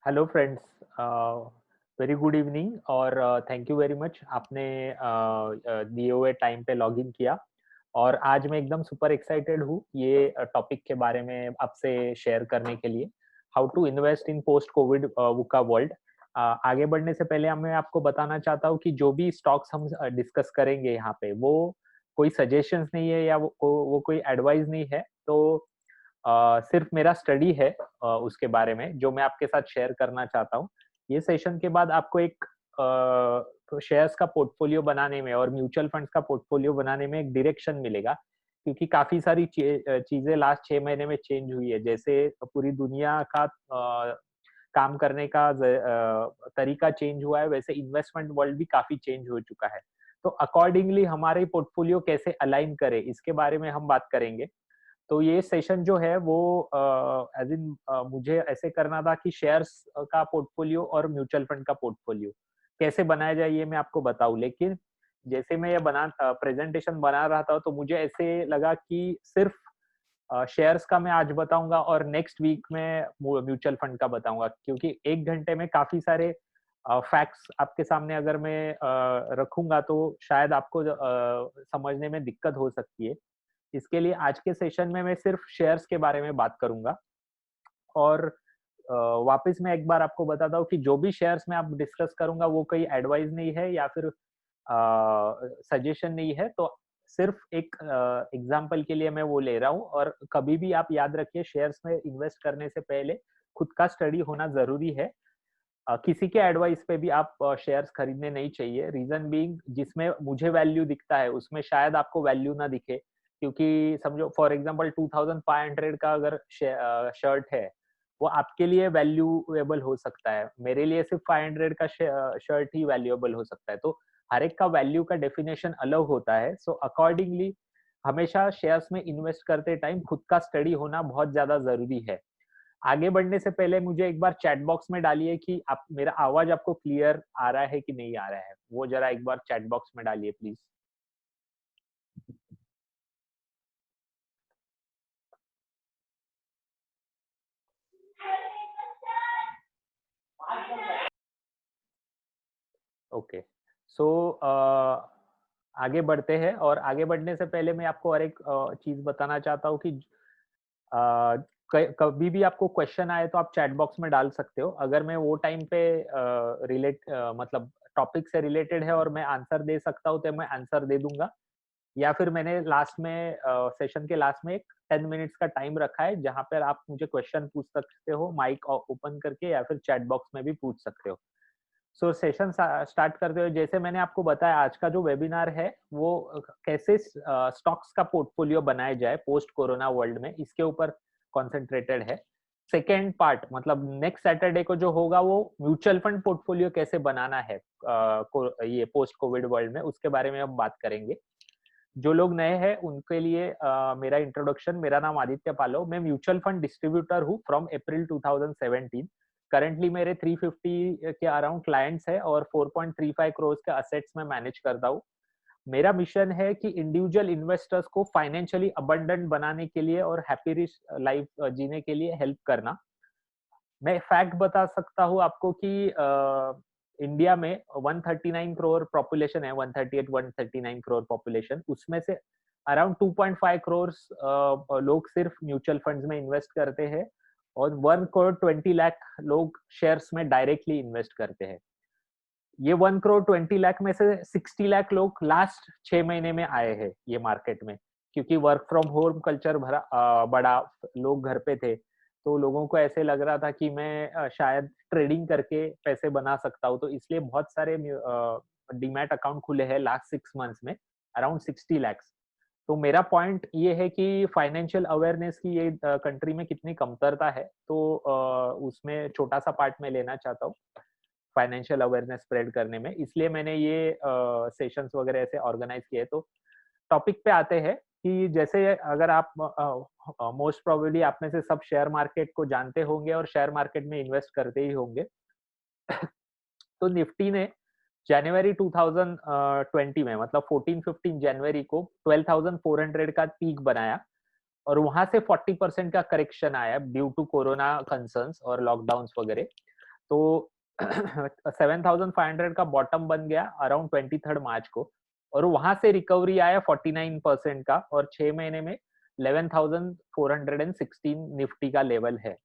Hello friends, very good evening और thank you very much आपने दिए हुए टाइम पे लॉगिन किया। और आज मैं एकदम सुपर एक्साइटेड हूँ ये टॉपिक के बारे में आपसे शेयर करने के लिए, how to invest in post COVID VUCA world. आगे बढ़ने से पहले मैं आपको बताना चाहता हूँ कि जो भी स्टॉक्स हम डिस्कस करेंगे यहाँ पे वो कोई सजेशंस नहीं है या वो कोई एडवाइस नहीं है। तो सिर्फ मेरा स्टडी है उसके बारे में जो मैं आपके साथ शेयर करना चाहता हूँ। ये सेशन के बाद आपको एक शेयर्स का पोर्टफोलियो बनाने में और म्यूचुअल फंड्स का पोर्टफोलियो बनाने में एक डायरेक्शन मिलेगा, क्योंकि काफ़ी सारी चीज़ें लास्ट 6 महीने में चेंज हुई है। जैसे पूरी दुनिया का काम करने का तरीका चेंज हुआ है, वैसे इन्वेस्टमेंट वर्ल्ड भी काफ़ी चेंज हो चुका है। तो अकॉर्डिंगली हमारे पोर्टफोलियो कैसे अलाइन करें, इसके बारे में हम बात करेंगे। तो ये सेशन जो है वो एज़ इन मुझे ऐसे करना था कि शेयर्स का पोर्टफोलियो और म्यूचुअल फंड का पोर्टफोलियो कैसे बनाया जाए ये मैं आपको बताऊँ। लेकिन जैसे मैं ये प्रेज़ेंटेशन बना रहा था तो मुझे ऐसे लगा कि सिर्फ़ शेयर्स का मैं आज बताऊँगा और नेक्स्ट वीक में म्यूचुअल फंड का बताऊँगा, क्योंकि 1 घंटे में काफ़ी सारे फैक्ट्स आपके सामने अगर मैं रखूँगा तो शायद आपको समझने में दिक्कत हो सकती है। इसके लिए आज के सेशन में मैं सिर्फ शेयर्स के बारे में बात करूँगा। और वापस मैं एक बार आपको बताता हूँ कि जो भी शेयर्स मैं अब डिस्कस करूँगा वो कोई एडवाइस नहीं है या फिर सजेशन नहीं है। तो सिर्फ एक एग्ज़ाम्पल के लिए मैं वो ले रहा हूँ। और कभी भी आप याद रखिए, शेयर्स में इन्वेस्ट करने से पहले खुद का स्टडी होना ज़रूरी है। किसी के एडवाइस पे भी आप शेयर्स खरीदने नहीं चाहिए। रीज़न बीइंग, जिसमें मुझे वैल्यू दिखता है उसमें शायद आपको वैल्यू ना दिखे। क्योंकि समझो फॉर एग्ज़ाम्पल 2500 का अगर शर्ट है, वो आपके लिए वैल्यूएबल हो सकता है। मेरे लिए सिर्फ़ 500 का शर्ट ही वैल्यूएबल हो सकता है। तो हर एक का वैल्यू का डेफिनिशन अलग होता है। सो अकॉर्डिंगली हमेशा शेयर्स में इन्वेस्ट करते टाइम खुद का स्टडी होना बहुत ज़्यादा ज़रूरी है। आगे बढ़ने से पहले मुझे एक बार चैट बॉक्स में डालिए कि आप मेरा आवाज़ आपको क्लियर आ रहा है कि नहीं आ रहा है? वो ज़रा एक बार चैट बॉक्स में डालिए प्लीज़। ओके। सो आगे बढ़ते हैं। और आगे बढ़ने से पहले मैं आपको और एक चीज़ बताना चाहता हूँ कि अ, कभी भी आपको क्वेश्चन आए तो आप चैट बॉक्स में डाल सकते हो। अगर मैं वो टाइम पे मतलब टॉपिक से रिलेटेड है और मैं आंसर दे सकता हूँ तो मैं आंसर दे दूँगा। या फिर मैंने लास्ट में सेशन के लास्ट में एक 10 मिनट्स का टाइम रखा है जहाँ पर आप मुझे क्वेश्चन पूछ सकते हो माइक ओपन करके, या फिर चैट बॉक्स में भी पूछ सकते हो। सो सेशन स्टार्ट करते हुए जैसे मैंने आपको बताया, आज का जो वेबिनार है वो कैसे स्टॉक्स का पोर्टफोलियो बनाया जाए पोस्ट कोरोना वर्ल्ड में, इसके ऊपर कॉन्सेंट्रेटेड है। सेकेंड पार्ट मतलब नेक्स्ट सैटरडे को जो होगा वो म्यूचुअल फंड पोर्टफोलियो कैसे बनाना है ये पोस्ट कोविड वर्ल्ड में, उसके बारे में हम बात करेंगे। जो लोग नए हैं उनके लिए मेरा इंट्रोडक्शन। मेरा नाम आदित्य पालो, मैं म्यूचुअल फंड डिस्ट्रीब्यूटर हूँ फ्रॉम अप्रैल 2017। करंटली मेरे 350 के अराउंड क्लाइंट्स हैं और 4.35 करोड़ के असेट्स में मैनेज करता हूँ। मेरा मिशन है कि इंडिविजुअल इन्वेस्टर्स को फाइनेंशियली अबंडेंट बनाने के लिए और हैप्पी रिच लाइफ जीने के लिए हेल्प करना। मैं फैक्ट बता सकता हूँ आपको कि इंडिया में 139 करोड़ पॉपुलेशन है, 138 139 करोड़ पॉपुलेशन। उसमें से अराउंड 2.5 करोड़ लोग सिर्फ म्यूचुअल फंड्स में इन्वेस्ट करते हैं और 1 करोड़ 20 लाख लोग शेयर्स में डायरेक्टली इन्वेस्ट करते हैं। ये 1 करोड़ 20 लाख में से 60 लाख लोग लास्ट 6 महीने में आए हैं ये मार्केट में, क्योंकि वर्क फ्रॉम होम कल्चर बड़ा, लोग घर पे थे। तो लोगों को ऐसे लग रहा था कि मैं शायद ट्रेडिंग करके पैसे बना सकता हूँ, तो इसलिए बहुत सारे डीमैट अकाउंट खुले हैं लास्ट 6 मंथ्स में, अराउंड 60 लैक्स। तो मेरा पॉइंट ये है कि फाइनेंशियल अवेयरनेस की ये कंट्री में कितनी कमतरता है, तो उसमें छोटा-सा पार्ट मैं लेना चाहता हूँ। फाइनेंशियल अवेयरनेस स्प्रेड करने में, इसलिए मैंने ये सेशंस वगैरह ऐसे ऑर्गेनाइज किए। तो टॉपिक पे आते हैं कि जैसे अगर आप मोस्ट प्रोबेबली आप में से सब शेयर मार्केट को जानते होंगे और शेयर मार्केट में इन्वेस्ट करते ही होंगे। तो निफ्टी ने जनवरी 2020 में मतलब 14-15 जनवरी को 12,400 का पीक बनाया और वहां से 40% का करेक्शन आया ड्यू टू कोरोना कंसर्न्स और लॉकडाउन्स वगैरह। तो 7,500 का बॉटम बन गया अराउंड 23 मार्च को, और वहां से रिकवरी आया 49% का, और 6 महीने में 11,416 निफ्टी का लेवल है।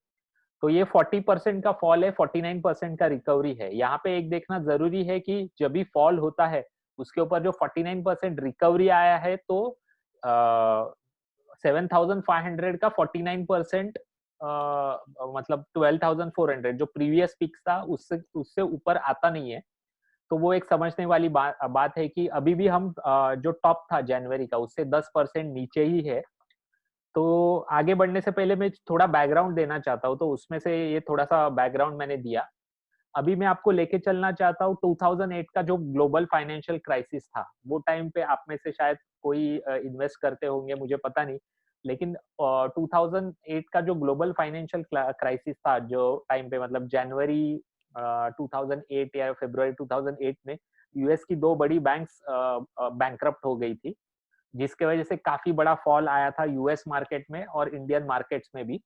तो ये 40% का फॉल है, 49% का रिकवरी है। यहाँ पे एक देखना जरूरी है कि जब भी फॉल होता है उसके ऊपर जो 49% रिकवरी आया है, तो 7,500 का 49% मतलब 12,400 जो प्रीवियस पिक था उससे उससे ऊपर आता नहीं है। तो वो एक समझने वाली बात है कि अभी भी हम जो टॉप था जनवरी का उससे 10% नीचे ही है। तो आगे बढ़ने से पहले मैं थोड़ा बैकग्राउंड देना चाहता हूँ, तो उसमें से ये थोड़ा-सा बैकग्राउंड मैंने दिया। अभी मैं आपको लेके चलना चाहता हूँ 2008 का जो ग्लोबल फाइनेंशियल क्राइसिस था, वो टाइम पे आप में से शायद कोई इन्वेस्ट करते होंगे, मुझे पता नहीं। लेकिन 2008 का जो ग्लोबल फाइनेंशियल क्राइसिस था, जो टाइम पे मतलब जनवरी 2008 या फरवरी 2008 में यूएस की 2 बड़ी बैंक्स बैंकरप्ट हो गई थी। जिसकी वजह से काफ़ी बड़ा फॉल आया था यूएस मार्केट में और इंडियन मार्केट्स में भी।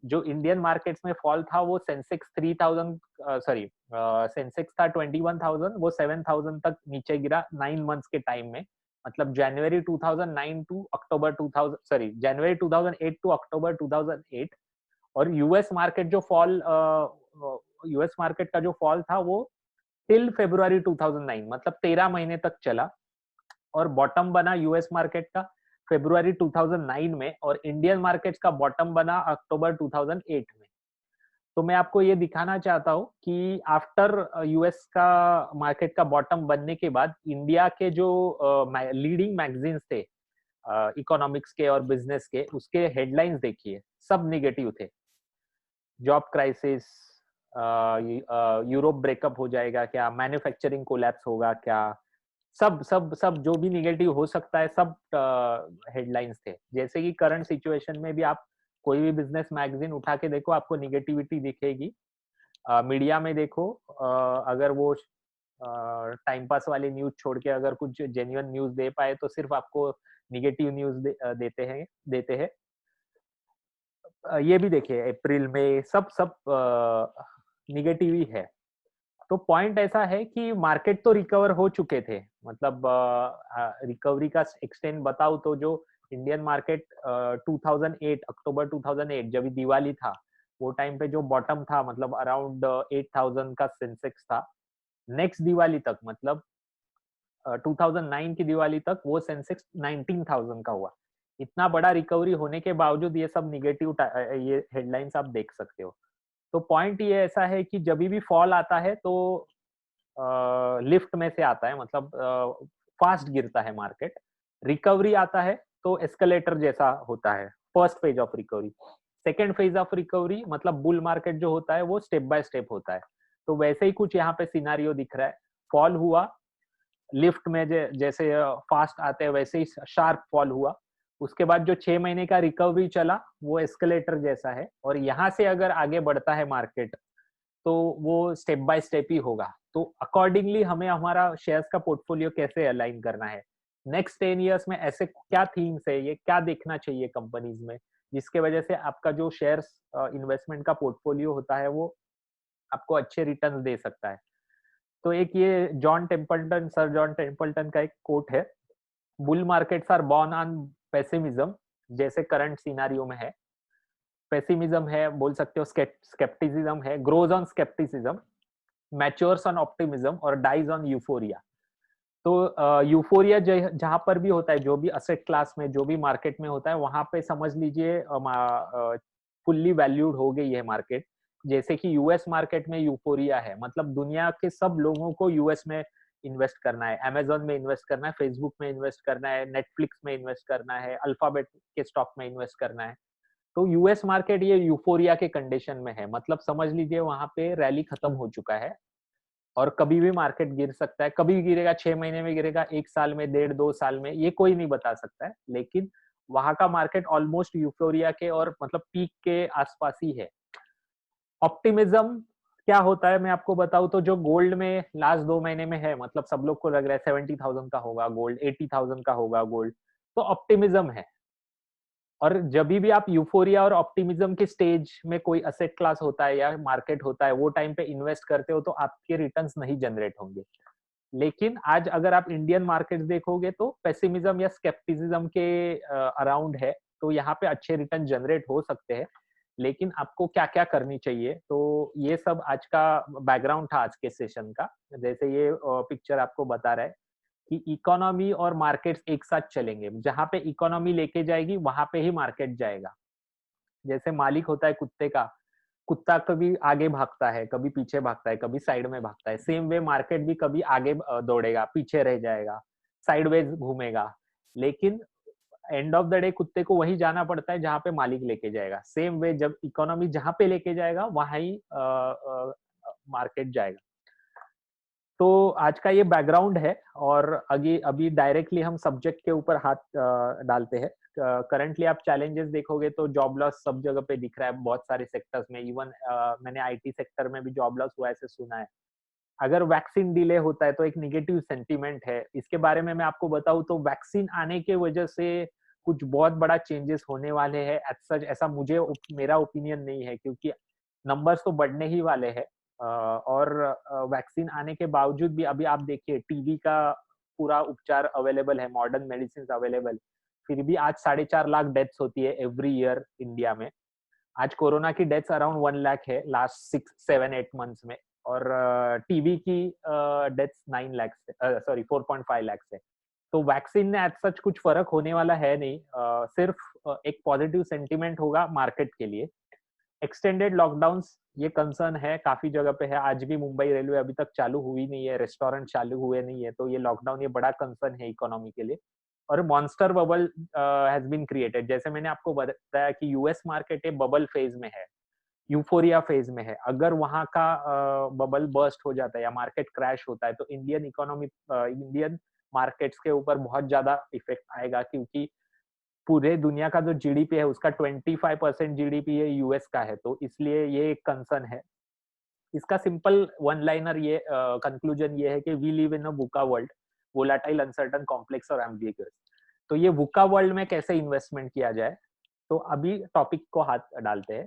जो इंडियन मार्केट्स में फॉल था वो सेंसेक्स 3000 सॉरी सेंसेक्स था 21,000, वो 7,000 तक नीचे गिरा 9 मंथ्स के टाइम में। मतलब जनवरी 2009 टू अक्टूबर 2000 सॉरी जनवरी 2008 टू अक्टूबर 2008। और यूएस मार्केट का जो फॉल था वो टिल फरवरी 2009 मतलब 13 महीने तक चला, और बॉटम बना यूएस मार्केट का फरवरी 2009 में, और इंडियन मार्केट्स का बॉटम बना अक्टूबर 2008 में। तो मैं आपको ये दिखाना चाहता हूँ कि आफ्टर यूएस का मार्केट का बॉटम बनने के बाद इंडिया के जो लीडिंग मैगजीन्स थे इकोनॉमिक्स के और बिजनेस के, उसके हेडलाइंस देखिए, सब निगेटिव थे। जॉब क्राइसिस, यूरोप ब्रेकअप हो जाएगा क्या, मैन्युफैक्चरिंग कोलैप्स होगा क्या, सब सब सब जो भी निगेटिव हो सकता है सब हेडलाइंस थे। जैसे कि करंट सिचुएशन में भी आप कोई भी बिजनेस मैगजीन उठा के देखो, आपको निगेटिविटी दिखेगी। मीडिया में देखो, अगर वो टाइम पास वाली न्यूज छोड़ के अगर कुछ जेन्युइन न्यूज दे पाए तो सिर्फ आपको निगेटिव न्यूज देते हैं। ये भी देखिए अप्रैल में सब सब निगेटिव ही है। तो पॉइंट ऐसा है कि मार्केट तो रिकवर हो चुके थे, मतलब रिकवरी का एक्सटेंट बताऊं तो जो इंडियन मार्केट 2008 अक्टूबर 2008 जब दिवाली था, वो टाइम पे जो बॉटम था मतलब अराउंड 8,000 का सेंसेक्स था। नेक्स्ट दिवाली तक मतलब 2009 की दिवाली तक वो सेंसेक्स 19,000 का हुआ। इतना बड़ा रिकवरी होने के बावजूद ये सब निगेटिव ये हेडलाइंस आप देख सकते हो। तो पॉइंट ये ऐसा है कि जब भी फॉल आता है तो लिफ्ट में से आता है, मतलब फास्ट गिरता है मार्केट। रिकवरी आता है तो एस्केलेटर जैसा होता है, first phase of recovery. Second phase of recovery मतलब बुल मार्केट जो होता है वो स्टेप बाय स्टेप होता है। तो वैसे ही कुछ यहाँ पे सिनारियो दिख रहा है। फॉल हुआ लिफ्ट में, जैसे फास्ट आते हैं वैसे ही शार्प फॉल हुआ। उसके बाद जो 6 महीने का रिकवरी चला वो एस्केलेटर जैसा है, और यहाँ से अगर आगे बढ़ता है मार्केट तो वो स्टेप बाय स्टेप ही होगा। तो अकॉर्डिंगली हमें हमारा शेयर्स का पोर्टफोलियो कैसे अलाइन करना है, नेक्स्ट 10 इयर्स में ऐसे क्या थीम्स है, ये क्या देखना चाहिए कंपनीज में, जिसके वजह से आपका जो शेयर्स इन्वेस्टमेंट का पोर्टफोलियो होता है वो आपको अच्छे रिटर्न्स दे सकता है। तो एक ये सर जॉन टेम्पल्टन का एक कोट है, bull markets are born on pessimism, जैसे करंट सिनारियो में है। पेसिमिज्म है, बोल सकते हो स्केप्टिसिज्म है, grows on scepticism, matures on optimism और डाइज ऑन यूफोरिया। तो यूफोरिया जहां पर भी होता है, जो भी असेट क्लास में जो भी मार्केट में होता है, वहां पे समझ लीजिए फुल्ली वैल्यूड हो गई है मार्केट। जैसे कि यूएस मार्केट में यूफोरिया है, मतलब दुनिया के सब लोगों को यूएस में इन्वेस्ट करना है, अमेजोन में इन्वेस्ट करना है, फेसबुक में इन्वेस्ट करना है, नेटफ्लिक्स में इन्वेस्ट करना है, अल्फाबेट के स्टॉक में इन्वेस्ट करना है। तो यूएस मार्केट ये यूफोरिया के कंडीशन में है, मतलब समझ लीजिए वहां पे रैली खत्म हो चुका है, और कभी भी मार्केट गिर सकता है। कभी गिरेगा, 6 महीने में गिरेगा, 1 साल में, 1.5-2 साल में, ये कोई नहीं बता सकता है। लेकिन वहां का मार्केट ऑलमोस्ट यूफोरिया के और मतलब पीक के आसपास ही है। ऑप्टिमिज्म क्या होता है मैं आपको बताऊं तो, जो गोल्ड में लास्ट 2 महीने में है, मतलब सब लोग को लग रहा है 70,000 का होगा गोल्ड, 80,000 का होगा गोल्ड, तो ऑप्टिमिज्म है। और जब भी आप यूफोरिया और ऑप्टिमिज्म के स्टेज में कोई असेट क्लास होता है या मार्केट होता है, वो टाइम पे इन्वेस्ट करते हो तो आपके रिटर्न्स नहीं जनरेट होंगे। लेकिन आज अगर आप इंडियन मार्केट देखोगे तो पेसिमिज्म या स्केप्टिसिज्म के अराउंड है, तो यहाँ पे अच्छे रिटर्न जनरेट हो सकते हैं। लेकिन आपको क्या-क्या करनी चाहिए, तो ये सब आज का बैकग्राउंड था आज के सेशन का। जैसे ये पिक्चर आपको बता रहा है कि इकोनॉमी और मार्केट्स एक साथ चलेंगे। जहाँ पे इकोनॉमी लेके जाएगी, वहाँ पे ही मार्केट जाएगा। जैसे मालिक होता है कुत्ते का, कुत्ता कभी आगे भागता है, कभी पीछे भागता है, कभी साइड में भागता है। सेम वे मार्केट भी कभी आगे दौड़ेगा, पीछे रह जाएगा, साइडवेज घूमेगा। लेकिन एंड ऑफ द डे कुत्ते को वही जाना पड़ता है जहाँ पे मालिक लेके जाएगा। सेम वे जब इकोनॉमी जहाँ पे लेके जाएगा, वहाँ ही मार्केट जाएगा। तो आज का ये बैकग्राउंड है और अभी अभी डायरेक्टली हम सब्जेक्ट के ऊपर हाथ डालते हैं। करंटली आप चैलेंजेस देखोगे तो जॉब लॉस सब जगह पे दिख रहा है, बहुत सारे सेक्टर्स में। इवन मैंने आईटी सेक्टर में भी जॉब लॉस हुआ ऐसे सुना है। अगर वैक्सीन डिले होता है तो एक नेगेटिव सेंटीमेंट है। इसके बारे में मैं आपको बताऊं तो वैक्सीन आने के वजह से कुछ बहुत बड़ा चेंजेस होने वाले हैं। एज सच ऐसा मेरा ओपिनियन नहीं है, क्योंकि नंबर्स तो बढ़ने ही वाले हैं। और वैक्सीन आने के बावजूद भी अभी आप देखिए टीबी का पूरा उपचार अवेलेबल है, मॉडर्न मेडिसिन अवेलेबल। फिर भी आज 4.5 लाख डेथ्स होती है एवरी ईयर इंडिया में। आज कोरोना की डेथ्स अराउंड 1 लाख है लास्ट 6, 7, 8 मंथ्स में। और टीबी की डेथ्स 9 लाख से, सॉरी 4.5 लाख से। तो वैक्सीन ने एज सच कुछ फर्क होने वाला है नहीं। सिर्फ एक पॉजिटिव सेंटिमेंट होगा मार्केट के लिए। एक्सटेंडेड लॉकडाउन्स ये कंसर्न है, काफी जगह पे है। आज भी मुंबई रेलवे अभी तक चालू हुई नहीं है, रेस्टोरेंट चालू हुए नहीं है, तो ये लॉकडाउन ये बड़ा कंसर्न है इकोनॉमी के लिए। और monster bubble has been created. जैसे मैंने आपको बताया कि यूएस मार्केट है बबल फेज में है, यूफोरिया फेज में है। अगर वहां का बबल बर्स्ट हो जाता है या मार्केट क्रैश होता है तो इंडियन इकोनॉमी, इंडियन मार्केट्स के ऊपर बहुत ज्यादा इफेक्ट आएगा, क्योंकि पूरे दुनिया का जो जीडीपी है उसका 25% जीडीपी है यूएस का है। तो इसलिए ये एक कंसर्न है। इसका सिंपल वन लाइनर ये कंक्लूजन ये है कि we live in a VUCA world, volatile, uncertain, complex और एम्बिगुअस। तो ये वुका वर्ल्ड में कैसे इन्वेस्टमेंट किया जाए, तो अभी टॉपिक को हाथ डालते हैं।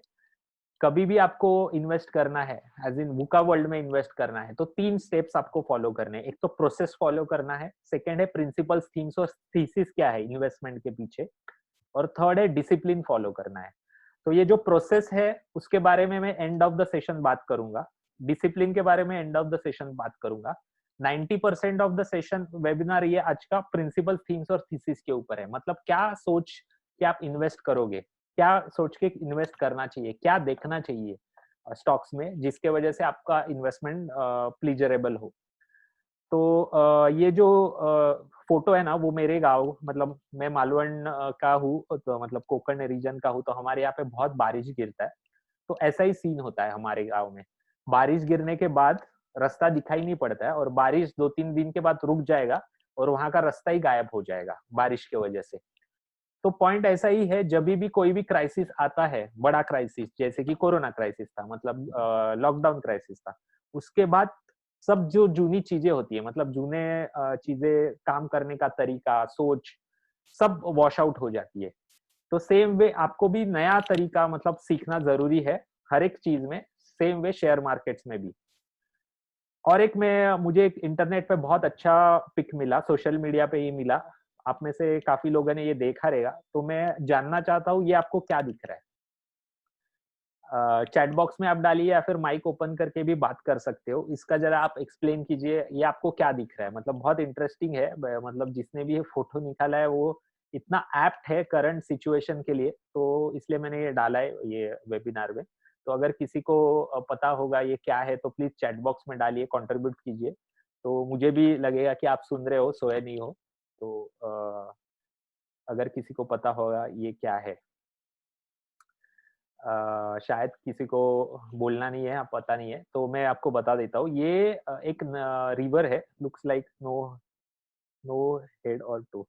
कभी भी आपको इन्वेस्ट करना है, एज इन वुका वर्ल्ड में इन्वेस्ट करना है, तो 3 स्टेप्स आपको फॉलो करने हैं। एक तो प्रोसेस फॉलो करना है, सेकंड है प्रिंसिपल्स, थीम्स और थीसिस क्या है इन्वेस्टमेंट के पीछे, और थर्ड है डिसिप्लिन फॉलो करना है। तो ये जो प्रोसेस है उसके बारे में मैं एंड ऑफ द सेशन बात करूंगा, डिसिप्लिन के बारे में एंड ऑफ द सेशन बात करूंगा। 90% ऑफ द सेशन वेबिनार ये आज का प्रिंसिपल, थीम्स और थीसिस के ऊपर है। मतलब क्या सोच के आप इन्वेस्ट करोगे, क्या सोच के इन्वेस्ट करना चाहिए, क्या देखना चाहिए स्टॉक्स में जिसके वजह से आपका इन्वेस्टमेंट प्लीजरेबल हो। तो ये जो फोटो है ना, वो मेरे गांव, मतलब मैं मालवण का हूँ, तो मतलब कोकण रीजन का हूँ। तो हमारे यहाँ पे बहुत बारिश गिरता है। तो ऐसा ही सीन होता है हमारे गांव में। बारिश गिरने के बाद रास्ता दिखाई नहीं पड़ता है, और बारिश 2-3 दिन के बाद रुक जाएगा और वहां का रास्ता ही गायब हो जाएगा बारिश की वजह से। तो पॉइंट ऐसा ही है, जब भी कोई भी क्राइसिस आता है, बड़ा क्राइसिस जैसे कि कोरोना क्राइसिस था, मतलब लॉकडाउन क्राइसिस था, उसके बाद सब जो जूनी चीजें होती है, मतलब जूने चीजें, काम करने का तरीका, सोच, सब वॉश आउट हो जाती है। तो सेम वे आपको भी नया तरीका मतलब सीखना जरूरी है हर एक चीज में। सेम वे शेयर मार्केट्स में भी। और एक मैं मुझे एक इंटरनेट पे बहुत अच्छा पिक मिला, सोशल मीडिया पे ही मिला। आप में से काफी लोगों ने ये देखा रहेगा, तो मैं जानना चाहता हूँ ये आपको क्या दिख रहा है। चैट बॉक्स में आप डालिए या फिर माइक ओपन करके भी बात कर सकते हो। इसका जरा आप एक्सप्लेन कीजिए, ये आपको क्या दिख रहा है। मतलब बहुत इंटरेस्टिंग है, मतलब जिसने भी ये फोटो निकाला है वो इतना एप्ट है करंट सिचुएशन के लिए, तो इसलिए मैंने ये डाला है ये वेबिनार में। तो अगर किसी को पता होगा ये क्या है तो प्लीज चैट बॉक्स में डालिए, कंट्रीब्यूट कीजिए, तो मुझे भी लगेगा कि आप सुन रहे हो, सोए नहीं हो। तो अगर किसी को पता होगा ये क्या है। शायद किसी को बोलना नहीं है, पता नहीं है, तो मैं आपको बता देता हूँ। ये एक रिवर है, looks like no no head और टू।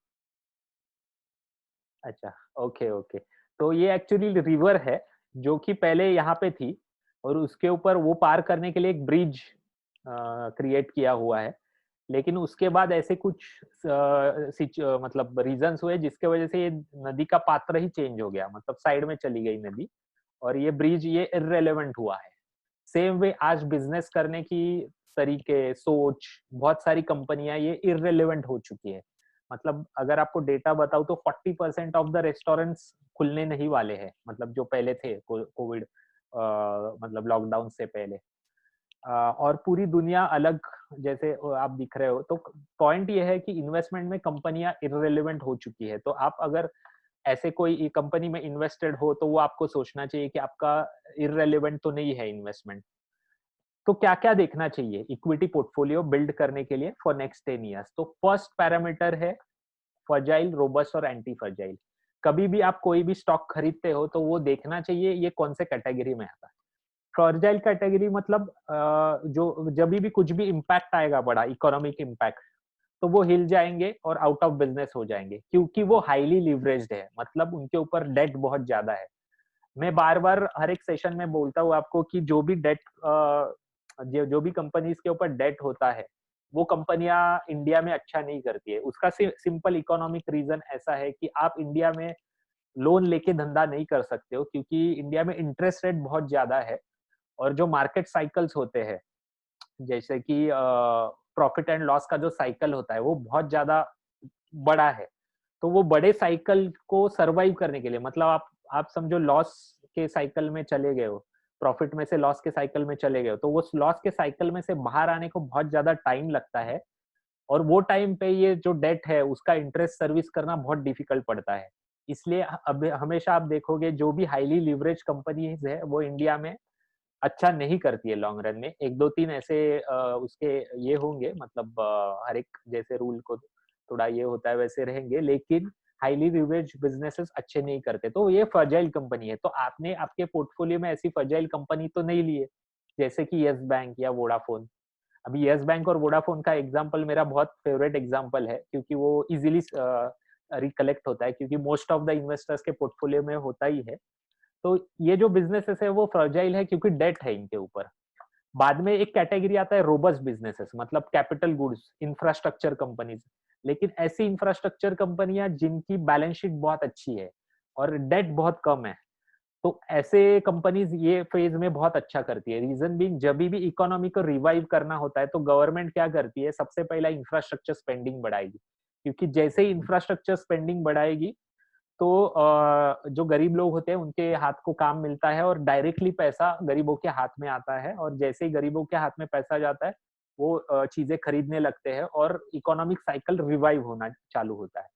अच्छा, ओके ओके। तो ये एक्चुअली रिवर है जो कि पहले यहाँ पे थी, और उसके ऊपर वो पार करने के लिए एक ब्रिज क्रिएट किया हुआ है। लेकिन उसके बाद ऐसे कुछ मतलब रीजंस हुए जिसके वजह से ये नदी का पात्र ही चेंज हो गया, मतलब साइड में चली गई नदी और ये ब्रिज ये इररेलेवेंट हुआ है। सेम वे आज बिजनेस करने की तरीके, सोच, बहुत सारी कंपनियां ये इररेलेवेंट हो चुकी है। मतलब अगर आपको डेटा बताऊं तो 40% ऑफ द रेस्टोरेंट्स खुलने नहीं वाले हैं, मतलब जो पहले थे कोविड मतलब लॉकडाउन से पहले। और पूरी दुनिया अलग, जैसे आप दिख रहे हो, तो पॉइंट ये है कि इन्वेस्टमेंट में कंपनियां इररेलेवेंट हो चुकी है। तो आप अगर ऐसे कोई कंपनी में इन्वेस्टेड हो तो वो आपको सोचना चाहिए कि आपका इररेलेवेंट तो नहीं है इन्वेस्टमेंट। तो क्या क्या देखना चाहिए इक्विटी पोर्टफोलियो बिल्ड करने के लिए फॉर नेक्स्ट 10 ईयर्स? तो फर्स्ट पैरामीटर है फर्जाइल, रोबस्ट और एंटी फर्जाइल। कभी भी आप कोई भी स्टॉक खरीदते हो तो वो देखना चाहिए ये कौन से कैटेगरी में आता है। फर्जाइल कैटेगरी मतलब जो जब भी कुछ भी इम्पैक्ट आएगा बड़ा इकोनॉमिक इम्पैक्ट, तो वो हिल जाएंगे और आउट ऑफ बिजनेस हो जाएंगे, क्योंकि वो हाईली लिवरेज्ड है, मतलब उनके ऊपर डेट बहुत ज्यादा है। मैं बार बार हर एक सेशन में बोलता हूँ आपको कि जो भी डेट जो भी कंपनीज के ऊपर डेट होता है, वो कंपनियां इंडिया में अच्छा नहीं करती है। उसका सिंपल इकोनॉमिक रीजन ऐसा है कि आप इंडिया में लोन लेके धंधा नहीं कर सकते हो, क्योंकि इंडिया में इंटरेस्ट रेट बहुत ज्यादा है। और जो मार्केट साइकिल्स होते हैं, जैसे कि प्रॉफिट एंड लॉस का जो साइकिल होता है वो बहुत ज्यादा बड़ा है। तो वो बड़े साइकिल को सरवाइव करने के लिए, मतलब आप समझो लॉस के साइकिल में चले गए हो, प्रॉफिट में से लॉस के साइकिल में चले गए हो, तो वो लॉस के साइकिल में से बाहर आने को बहुत ज्यादा टाइम लगता है। और वो टाइम पे ये जो डेट है उसका इंटरेस्ट सर्विस करना बहुत डिफिकल्ट पड़ता है। इसलिए अब हमेशा आप देखोगे जो भी हाईली लिवरेज कंपनीज है वो इंडिया में अच्छा नहीं करती है लॉन्ग रन में। एक दो तीन ऐसे उसके ये होंगे, मतलब हर एक जैसे रूल को थोड़ा ये होता है वैसे रहेंगे, लेकिन हाईली लिवरेज बिजनेसेस अच्छे नहीं करते। तो ये फर्जाइल कंपनी है। तो आपने आपके पोर्टफोलियो में ऐसी फर्जाइल कंपनी तो नहीं ली है, जैसे कि यस बैंक या वोडाफोन। अभी यस बैंक और वोडाफोन का एग्जांपल मेरा बहुत फेवरेट एग्जांपल है, क्योंकि वो इजीली रिकलेक्ट होता है, क्योंकि मोस्ट ऑफ द इन्वेस्टर्स के पोर्टफोलियो में होता ही है। तो ये जो बिजनेसेस है वो फ्रजाइल है क्योंकि डेट है इनके ऊपर। बाद में एक कैटेगरी आता है रोबस्ट बिजनेसेस, मतलब कैपिटल गुड्स, इंफ्रास्ट्रक्चर कंपनीज। लेकिन ऐसी इंफ्रास्ट्रक्चर कंपनियां जिनकी बैलेंस शीट बहुत अच्छी है और डेट बहुत कम है, तो ऐसे कंपनीज ये फेज में बहुत अच्छा करती है। रीजन बीइंग, जब भी इकोनॉमी को रिवाइव करना होता है तो गवर्नमेंट क्या करती है, सबसे पहला इंफ्रास्ट्रक्चर स्पेंडिंग बढ़ाएगी। क्योंकि जैसे ही इंफ्रास्ट्रक्चर स्पेंडिंग बढ़ाएगी तो जो गरीब लोग होते हैं उनके हाथ को काम मिलता है और डायरेक्टली पैसा गरीबों के हाथ में आता है। और जैसे ही गरीबों के हाथ में पैसा जाता है, वो चीजें खरीदने लगते हैं और इकोनॉमिक साइकिल रिवाइव होना चालू होता है।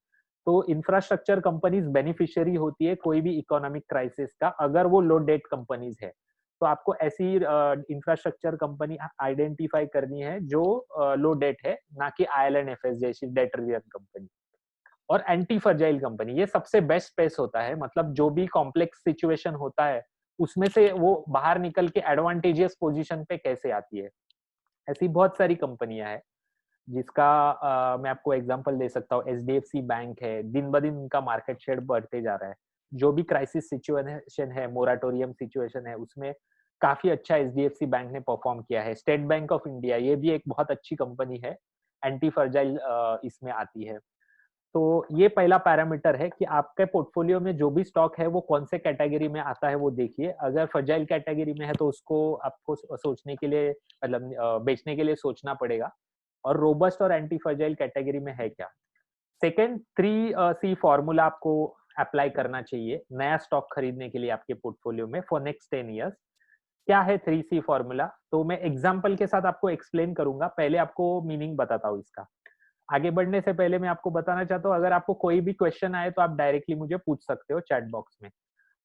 तो इंफ्रास्ट्रक्चर कंपनीज बेनिफिशियरी होती है कोई भी इकोनॉमिक क्राइसिस का, अगर वो लो डेट कंपनीज है। तो आपको ऐसी इंफ्रास्ट्रक्चर कंपनी आइडेंटिफाई करनी है जो लो डेट है, ना कि आईएलएंडएफएस जैसी डेट रिजन कंपनी। और एंटी फर्जाइल कंपनी, ये सबसे बेस्ट स्पेस होता है, मतलब जो भी कॉम्प्लेक्स सिचुएशन होता है उसमें से वो बाहर निकल के एडवांटेजियस पोजीशन पे कैसे आती है। ऐसी बहुत सारी कंपनियां हैं जिसका मैं आपको एग्जांपल दे सकता हूँ। एचडीएफसी बैंक है, दिन ब दिन उनका मार्केट शेयर बढ़ते जा रहा है। जो भी क्राइसिस सिचुएशन है, मोराटोरियम सिचुएशन है, उसमें काफी अच्छा एचडीएफसी बैंक ने परफॉर्म किया है। स्टेट बैंक ऑफ इंडिया, ये भी एक बहुत अच्छी कंपनी है, एंटी फर्जाइल इसमें आती है। तो ये पहला पैरामीटर है कि आपके पोर्टफोलियो में जो भी स्टॉक है वो कौन से कैटेगरी में आता है वो देखिए। अगर फर्जाइल कैटेगरी में है तो उसको आपको सोचने के लिए, मतलब बेचने के लिए सोचना पड़ेगा। और रोबस्ट और एंटी फर्जाइल कैटेगरी में है क्या। सेकेंड, 3C फॉर्मूला आपको अप्लाई करना चाहिए नया स्टॉक खरीदने के लिए आपके पोर्टफोलियो में फॉर नेक्स्ट 10 ईयर्स। क्या है 3C फॉर्मूला, तो मैं एग्जाम्पल के साथ आपको एक्सप्लेन करूंगा, पहले आपको मीनिंग बताता हूँ इसका। आगे बढ़ने से पहले मैं आपको बताना चाहता हूँ, अगर आपको कोई भी क्वेश्चन आए तो आप डायरेक्टली मुझे पूछ सकते हो चैट बॉक्स में।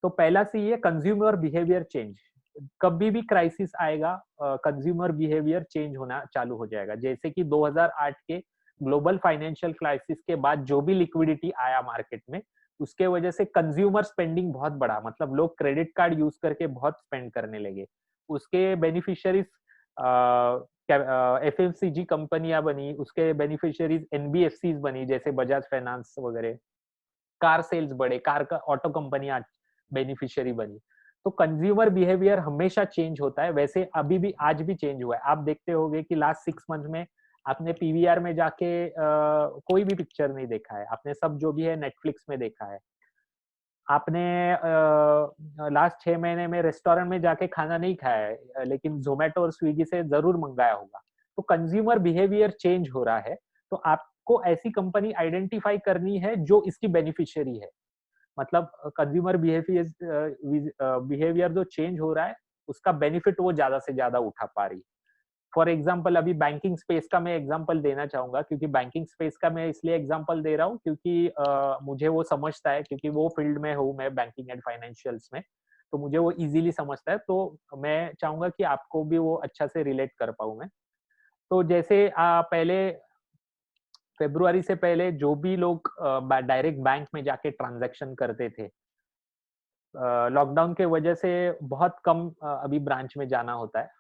तो पहला सी है कंज्यूमर बिहेवियर चेंज। कभी भी क्राइसिस आएगा, कंज्यूमर बिहेवियर चेंज होना चालू हो जाएगा। जैसे कि 2008 के ग्लोबल फाइनेंशियल क्राइसिस के बाद जो भी लिक्विडिटी आया मार्केट में, उसके वजह से कंज्यूमर स्पेंडिंग बहुत बढ़ा, मतलब लोग क्रेडिट कार्ड यूज करके बहुत स्पेंड करने लगे। उसके बेनिफिशियरीज एफएमसीजी कंपनियां बनी, उसके बेनिफिशियरीज एनबीएफसीज बनी जैसे बजाज फाइनेंस वगैरह। कार सेल्स बढ़े, कार का ऑटो कंपनियां बेनिफिशियरी बनी। तो कंज्यूमर बिहेवियर हमेशा चेंज होता है, वैसे अभी भी आज भी चेंज हुआ है। आप देखते होंगे कि लास्ट 6 मंथ में आपने पीवीआर में जाके कोई भी पिक्चर नहीं देखा है, आपने सब जो भी है नेटफ्लिक्स में देखा है। आपने लास्ट 6 महीने में रेस्टोरेंट में जाके खाना नहीं खाया है, लेकिन ज़ोमैटो और स्विगी से ज़रूर मँगाया होगा। तो कंज़्यूमर बिहेवियर चेंज हो रहा है, तो आपको ऐसी कंपनी आइडेंटिफ़ाई करनी है जो इसकी बेनिफिशियरी है। मतलब कंज्यूमर बिहेवियर जो चेंज हो रहा है, उसका बेनिफिट वो ज़्यादा से ज़्यादा उठा पा रही है। फॉर एग्जाम्पल अभी बैंकिंग स्पेस का मैं एग्जाम्पल देना चाहूँगा, क्योंकि बैंकिंग स्पेस का मैं इसलिए एग्जाम्पल दे रहा हूँ क्योंकि मुझे वो समझता है, क्योंकि वो फील्ड में हूँ मैं बैंकिंग एंड फाइनेंशियल्स में, तो मुझे वो ईज़िली समझता है, तो मैं चाहूँगा कि आपको भी वो अच्छा से रिलेट कर पाऊँ मैं। तो जैसे पहले फ़ेब्रुअरी से पहले जो भी लोग डायरेक्ट बैंक में जाके ट्रांज़ैक्शन करते थे, लॉकडाउन के वजह से बहुत कम अभी ब्रांच में जाना होता है।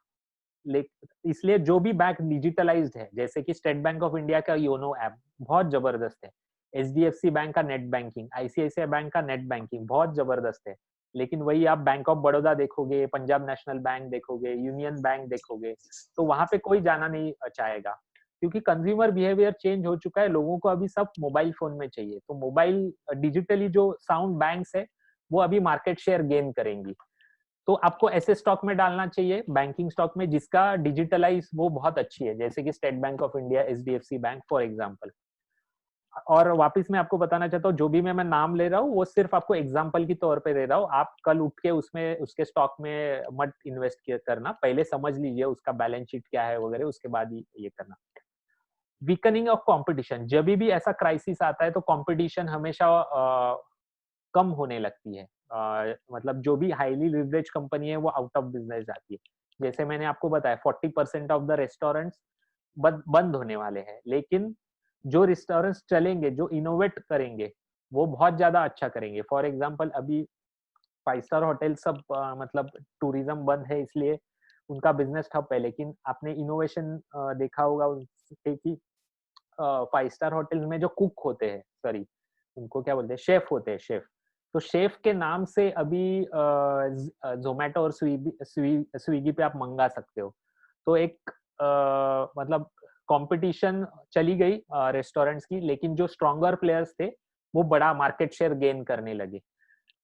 लेक इसलिए जो भी बैंक डिजिटलाइज्ड है, जैसे कि स्टेट बैंक ऑफ इंडिया का योनो ऐप बहुत ज़बरदस्त है। एचडीएफसी बैंक का नेट बैंकिंग, आईसीआईसीआई बैंक का नेट बैंकिंग बहुत ज़बरदस्त है। लेकिन वही आप बैंक ऑफ बड़ौदा देखोगे, पंजाब नेशनल बैंक देखोगे, यूनियन बैंक देखोगे, तो वहाँ पे कोई जाना नहीं चाहेगा। क्योंकि कंज्यूमर बिहेवियर चेंज हो चुका है, लोगों को अभी सब मोबाइल फ़ोन में चाहिए। तो मोबाइल डिजिटली जो साउंड बैंक्स है, वो अभी मार्केट शेयर गेन करेंगी। तो आपको ऐसे स्टॉक में डालना चाहिए, बैंकिंग स्टॉक में जिसका डिजिटलाइज़ वो बहुत अच्छी है, जैसे कि state bank of India, HDFC bank for example. और वापस मैं आपको बताना चाहता हूँ, जो भी मैं नाम ले रहा हूँ, वो सिर्फ आपको एग्जांपल के तौर पे दे रहा हूँ। आप कल उठ के उसमें उसके स्टॉक में मत इन्वेस्ट किया करना, पहले समझ लीजिए उसका बैलेंस शीट क्या है वगैरह, उसके बाद ही ये करना। वीकनिंग ऑफ कॉम्पिटिशन, जभी भी ऐसा क्राइसिस आता है, तो कॉम्पिटिशन हमेशा कम होने लगती है। मतलब जो भी हाइली लिवरेज कंपनी है वो आउट ऑफ बिजनेस जाती है। जैसे मैंने आपको बताया 40% ऑफ द रेस्टोरेंट्स बंद होने वाले हैं, लेकिन जो रेस्टोरेंट्स चलेंगे, जो इनोवेट करेंगे, वो बहुत ज्यादा अच्छा करेंगे। फॉर एग्जांपल अभी 5 स्टार होटल सब मतलब टूरिज्म बंद है, इसलिए उनका बिजनेस ठप है, लेकिन आपने इनोवेशन देखा होगा उनके कि 5 स्टार होटल्स में जो कुक होते हैं, सॉरी उनको क्या बोलते हैं, शेफ होते हैं, शेफ। तो शेफ के नाम से अभी ज़ोमैटो और स्विगी पे आप मंगा सकते हो। तो एक मतलब कॉम्पिटिशन चली गई रेस्टोरेंट्स की, लेकिन जो स्ट्रॉन्गर प्लेयर्स थे, वो बड़ा मार्केट शेयर गेन करने लगे।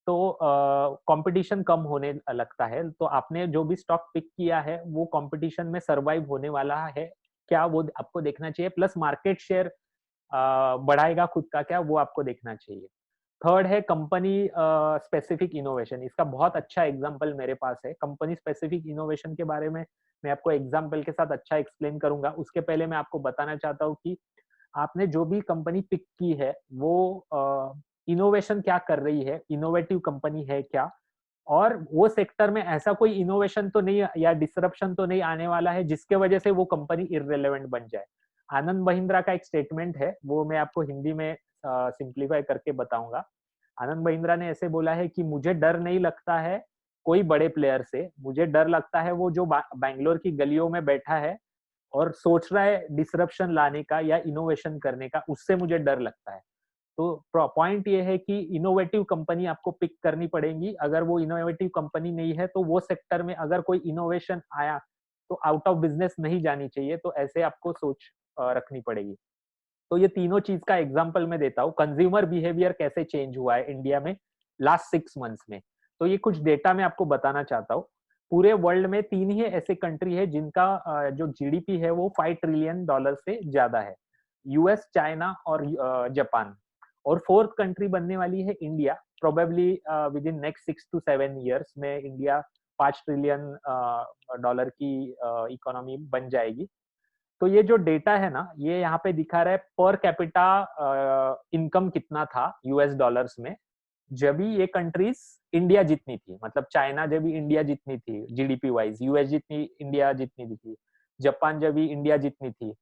तो कंपटीशन कम होने लगता है, तो आपने जो भी स्टॉक पिक किया है, वो कंपटीशन में सर्वाइव होने वाला है क्या, वो आपको देखना चाहिए। प्लस मार्केट शेयर बढ़ाएगा खुद का क्या, वो आपको देखना चाहिए। थर्ड है कंपनी स्पेसिफिक इनोवेशन। इसका बहुत अच्छा एग्जांपल मेरे पास है। कंपनी स्पेसिफिक इनोवेशन के बारे में मैं आपको एग्जांपल के साथ अच्छा एक्सप्लेन करूंगा। उसके पहले मैं आपको बताना चाहता हूँ कि आपने जो भी कंपनी पिक की है, वो इनोवेशन क्या कर रही है, इनोवेटिव कंपनी है क्या, और वो सेक्टर में ऐसा कोई इनोवेशन तो नहीं या डिसरप्शन तो नहीं आने वाला है जिसके वजह से वो कंपनी इररिलेवेंट बन जाए। आनंद महिंद्रा का एक स्टेटमेंट है, वो मैं आपको हिंदी में सिंप्लीफाई करके बताऊंगा। आनंद महिंद्रा ने ऐसे बोला है कि मुझे डर नहीं लगता है कोई बड़े प्लेयर से, मुझे डर लगता है वो जो बैंगलोर की गलियों में बैठा है और सोच रहा है डिसरप्शन लाने का या इनोवेशन करने का, उससे मुझे डर लगता है। तो पॉइंट ये है कि इनोवेटिव कंपनी आपको पिक करनी पड़ेगी। अगर वो इनोवेटिव कंपनी नहीं है, तो वो सेक्टर में अगर कोई इनोवेशन आया, तो आउट ऑफ बिजनेस नहीं जानी चाहिए। तो ऐसे आपको सोच रखनी पड़ेगी। तो ये तीनों चीज का एग्जांपल मैं देता हूँ, कंज्यूमर बिहेवियर कैसे चेंज हुआ है इंडिया में लास्ट 6 मंथ्स में। तो ये कुछ डेटा मैं आपको बताना चाहता हूँ। पूरे वर्ल्ड में 3 ही ऐसे कंट्री है जिनका जो जीडीपी है वो $5 ट्रिलियन से ज्यादा है, यूएस, चाइना और जापान। और फोर्थ कंट्री बनने वाली है India. Probably with in next 6 to 7 years में इंडिया $5 ट्रिलियन की इकोनॉमी बन जाएगी। तो ये जो डेटा है ना, ये यहाँ पे दिखा रहा है पर कैपिटा इनकम कितना था यूएस डॉलर्स में, जब भी ये कंट्रीज इंडिया जितनी थी, मतलब चाइना जब भी इंडिया जितनी थी जीडीपी वाइज, यूएस जितनी इंडिया जितनी थी, जापान जब भी इंडिया जितनी थी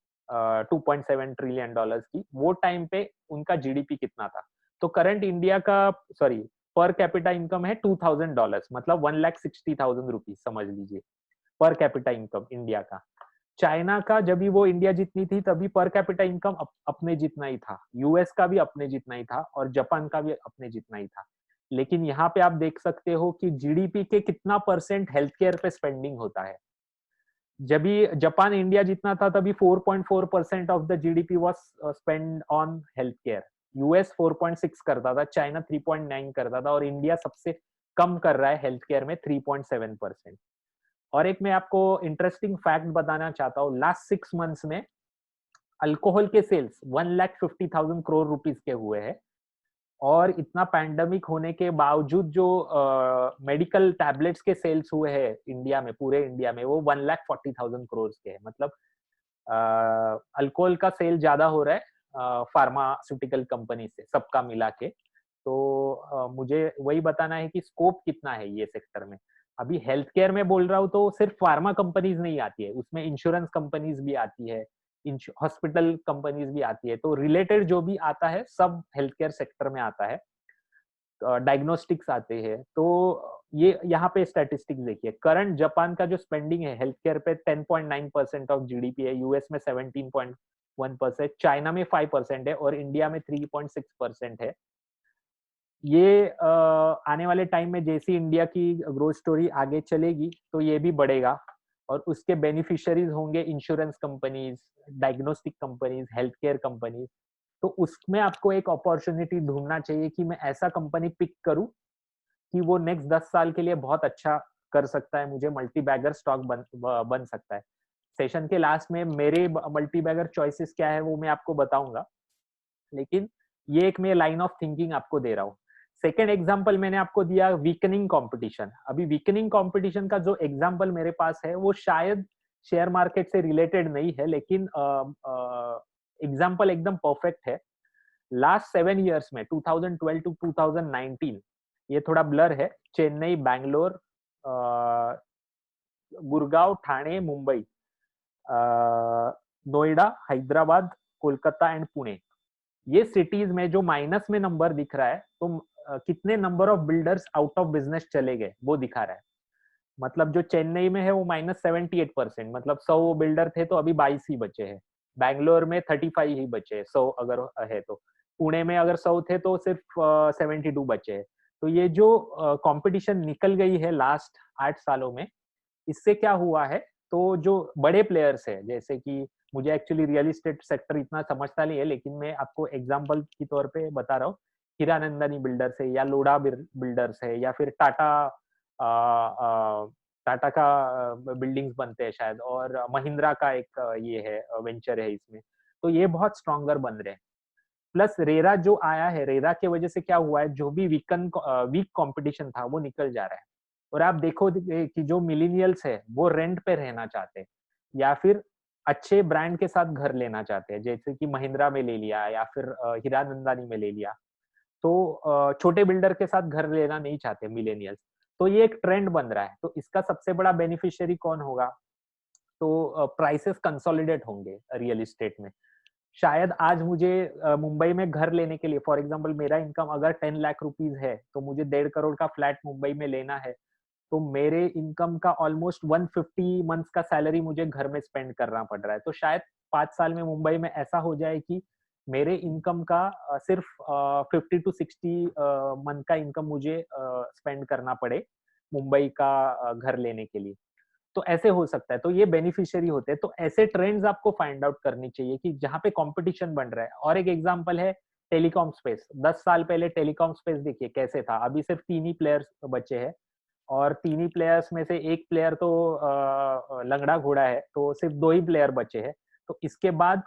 2.7 ट्रिलियन डॉलर्स की, वो टाइम पे उनका जीडीपी कितना था। तो करंट इंडिया का, सॉरी, पर कैपिटा इनकम है $2,000, मतलब 1,60,000 रुपीज समझ लीजिए, पर कैपिटा इनकम इंडिया का। चाइना का जब भी वो इंडिया जितनी थी तभी पर कैपिटा इनकम अपने जितना ही था, यूएस का भी अपने जितना ही था और जापान का भी अपने जितना ही था। लेकिन यहाँ पे आप देख सकते हो कि जीडीपी के कितना परसेंट हेल्थ केयर पे स्पेंडिंग होता है। जब भी जापान इंडिया जितना था तभी 4.4% of the GDP was spend on health care. US 4.6 करता था, चाइना 3.9 करता था, और इंडिया सबसे कम कर रहा है हेल्थ केयर में 3.7%। और एक मैं आपको इंटरेस्टिंग फैक्ट बताना चाहता हूँ, लास्ट 6 मंथ्स में अल्कोहल के सेल्स 1,50,000 करोड़ रुपीस के हुए हैं। और इतना पैंडेमिक होने के बावजूद जो मेडिकल टैबलेट्स के सेल्स हुए हैं इंडिया में, पूरे इंडिया में, वो 1,40,000 करोड़ के हैं। मतलब अल्कोहल का सेल ज्यादा हो रहा है फार्मास्यूटिकल कंपनी से, सबका मिला के। तो मुझे वही बताना है कि स्कोप कितना है ये सेक्टर में। अभी हेल्थ केयर में बोल रहा हूँ तो सिर्फ फार्मा कंपनीज नहीं आती है, उसमें इंश्योरेंस कंपनीज भी आती है, हॉस्पिटल कंपनीज भी आती है। तो रिलेटेड जो भी आता है सब हेल्थ केयर सेक्टर में आता है। डायग्नोस्टिक्स आते हैं। तो ये यहाँ पे स्टैटिस्टिक्स देखिए, करंट जापान का जो स्पेंडिंग है हेल्थ केयर पे 10.9% ऑफ जीडीपी है, यूएस में 17.1%, चाइना में 5% है, और इंडिया में 3.6% है। ये आने वाले टाइम में जैसी इंडिया की ग्रोथ स्टोरी आगे चलेगी तो ये भी बढ़ेगा, और उसके बेनिफिशियरीज होंगे insurance companies, diagnostic companies, health care companies. तो उसमें आपको एक अपॉर्चुनिटी ढूंढना चाहिए कि मैं ऐसा कंपनी पिक करूं कि वो नेक्स्ट 10 साल के लिए बहुत अच्छा कर सकता है, मुझे मल्टी बैगर स्टॉक बन सकता है। सेशन के लास्ट में मेरे मल्टी बैगर चॉइसेस क्या है वो मैं आपको बताऊंगा, लेकिन ये एक मैं लाइन ऑफ थिंकिंग आपको दे रहा हूँ। सेकेंड एग्जाम्पल मैंने आपको दिया वीकनिंग कंपटीशन। अभी वीकनिंग कंपटीशन का जो एग्जाम्पल मेरे पास है वो शायद शेयर मार्केट से रिलेटेड नहीं है, लेकिन एग्जाम्पल एकदम परफेक्ट है। लास्ट 7 इयर्स में 2012 टू 2019, ये थोड़ा ब्लर है, चेन्नई, बैंगलोर, गुड़गांव, ठाणे, मुंबई, नोएडा, हैदराबाद, कोलकाता एंड पुणे, ये सिटीज में जो माइनस में नंबर दिख रहा है, तो कितने number of builders out of business चले गए वो दिखा रहा है। मतलब जो चेन्नई में है वो -78%, मतलब 100 बिल्डर थे तो अभी 22 ही बचे हैं। बैंगलोर में 35 ही बचे हैं, 100 अगर है तो। पुणे में अगर 100 थे तो सिर्फ 72 बचे हैं। तो ये जो कंपटीशन निकल गई है लास्ट 8 सालों में, इससे क्या हुआ है, तो जो बड़े प्लेयर्स है, जैसे कि मुझे एक्चुअली रियल एस्टेट सेक्टर इतना समझता नहीं है, लेकिन मैं आपको एग्जांपल के तौर पे बता रहा हूँ, हीरानंदानी बिल्डर्स है, या लोढ़ा बिल्डर्स है, या फिर टाटा, टाटा का बिल्डिंग्स बनते हैं शायद, और महिंद्रा का एक ये है वेंचर है इसमें। तो ये बहुत स्ट्रॉन्गर बन रहे हैं। प्लस रेरा जो आया है, रेरा की वजह से क्या हुआ है, जो भी वीक कंपटीशन था वो निकल जा रहा है। और आप देखो कि जो मिलीनियल्स है वो रेंट पे रहना चाहते हैं, या फिर अच्छे ब्रांड के साथ घर लेना चाहते हैं, जैसे कि महिंद्रा में ले लिया, या फिर हीरानंदानी में ले लिया। तो छोटे बिल्डर के साथ घर लेना नहीं चाहते मिलेनियल्स। तो ये एक ट्रेंड बन रहा है। तो इसका सबसे बड़ा बेनिफिशियरी कौन होगा, तो प्राइसेस कंसोलिडेट होंगे रियल एस्टेट में। शायद आज मुझे मुंबई में घर लेने के लिए, फॉर एग्जांपल मेरा इनकम अगर 10 लाख रुपीज है, तो मुझे 1.5 करोड़ का फ्लैट मुंबई में लेना है, तो मेरे इनकम का ऑलमोस्ट 150 मंथ्स का सैलरी मुझे घर में स्पेंड करना पड़ रहा है। तो शायद 5 साल में मुंबई में ऐसा हो जाए कि मेरे इनकम का सिर्फ 50 to 60 मंथ का इनकम मुझे स्पेंड करना पड़े मुंबई का घर लेने के लिए। तो ऐसे हो सकता है। तो ये बेनिफिशियरी होते हैं। तो ऐसे ट्रेंड्स आपको फाइंड आउट करनी चाहिए कि जहाँ पे कंपटीशन बन रहा है। और एक एग्जांपल है टेलीकॉम स्पेस। 10 साल पहले टेलीकॉम स्पेस देखिए कैसे था। अभी सिर्फ 3 ही प्लेयर्स बचे हैं, और 3 ही प्लेयर्स में से एक प्लेयर तो लंगड़ा घोड़ा है, तो सिर्फ 2 ही प्लेयर बचे हैं। तो इसके बाद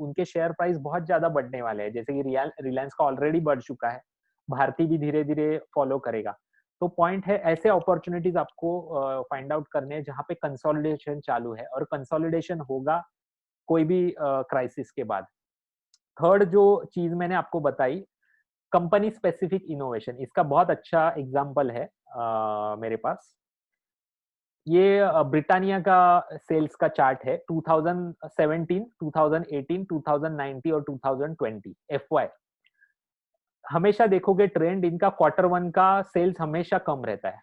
उनके शेयर प्राइस बहुत ज्यादा बढ़ने वाले हैं, जैसे कि रिलायंस का ऑलरेडी बढ़ चुका है, भारती भी धीरे धीरे फॉलो करेगा। तो पॉइंट है, ऐसे अपॉर्चुनिटीज आपको फाइंड आउट करने हैं जहाँ पे कंसोलिडेशन चालू है, और कंसोलिडेशन होगा कोई भी क्राइसिस के बाद। थर्ड जो चीज मैंने आपको बताई, कंपनी स्पेसिफिक इनोवेशन, इसका बहुत अच्छा एग्जांपल है मेरे पास। ये ब्रिटानिया का सेल्स का चार्ट है 2017, 2018, 2019 और 2020 एफवाई। हमेशा देखोगे ट्रेंड इनका, Q1 का सेल्स हमेशा कम रहता है,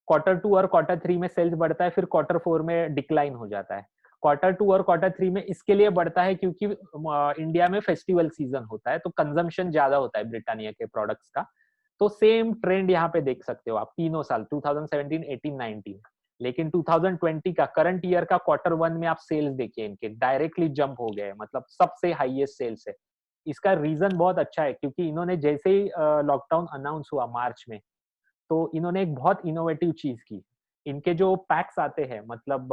Q2 और Q3 में सेल्स बढ़ता है, फिर Q4 में डिक्लाइन हो जाता है। Q2 और Q3 में इसके लिए बढ़ता है क्योंकि इंडिया में फेस्टिवल सीजन होता है, तो कंजम्पशन ज्यादा होता है ब्रिटानिया के प्रोडक्ट्स का। तो सेम ट्रेंड यहाँ पे देख सकते हो आप, तीनों साल 2017, 18, 19। लेकिन 2020 का करंट ईयर का क्वार्टर 1 में आप सेल्स देखिए, इनके डायरेक्टली जंप हो गए, मतलब सबसे हाईएस्ट सेल्स है। इसका रीजन बहुत अच्छा है, क्योंकि इन्होंने जैसे ही लॉकडाउन अनाउंस हुआ मार्च में, तो इन्होंने एक बहुत इनोवेटिव चीज की। इनके जो पैक्स आते हैं, मतलब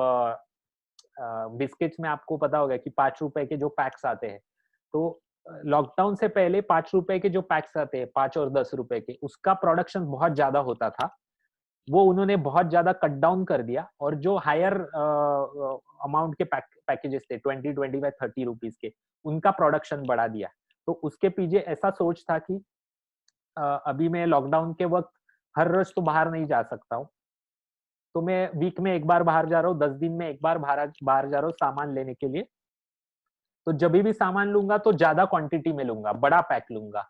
बिस्किट्स में आपको पता होगा कि 5 रुपए के जो पैक्स आते हैं, तो लॉकडाउन से पहले 5 रुपए के जो पैक्स आते हैं, 5 और 10 रुपए के, उसका प्रोडक्शन बहुत ज्यादा होता था। वो उन्होंने बहुत ज्यादा कट डाउन कर दिया, और जो हायर अमाउंट के पैकेजेस थे, 20, 25, 30 रुपीज के, उनका प्रोडक्शन बढ़ा दिया। तो उसके पीछे ऐसा सोच था कि अभी मैं लॉकडाउन के वक्त हर रोज तो बाहर नहीं जा सकता हूँ, तो मैं वीक में एक बार बाहर जा रहा हूँ, 10 दिन में एक बार बाहर बाहर जा रहा हूँ सामान लेने के लिए। तो जब भी सामान लूंगा तो ज्यादा क्वांटिटी में लूंगा, बड़ा पैक लूंगा।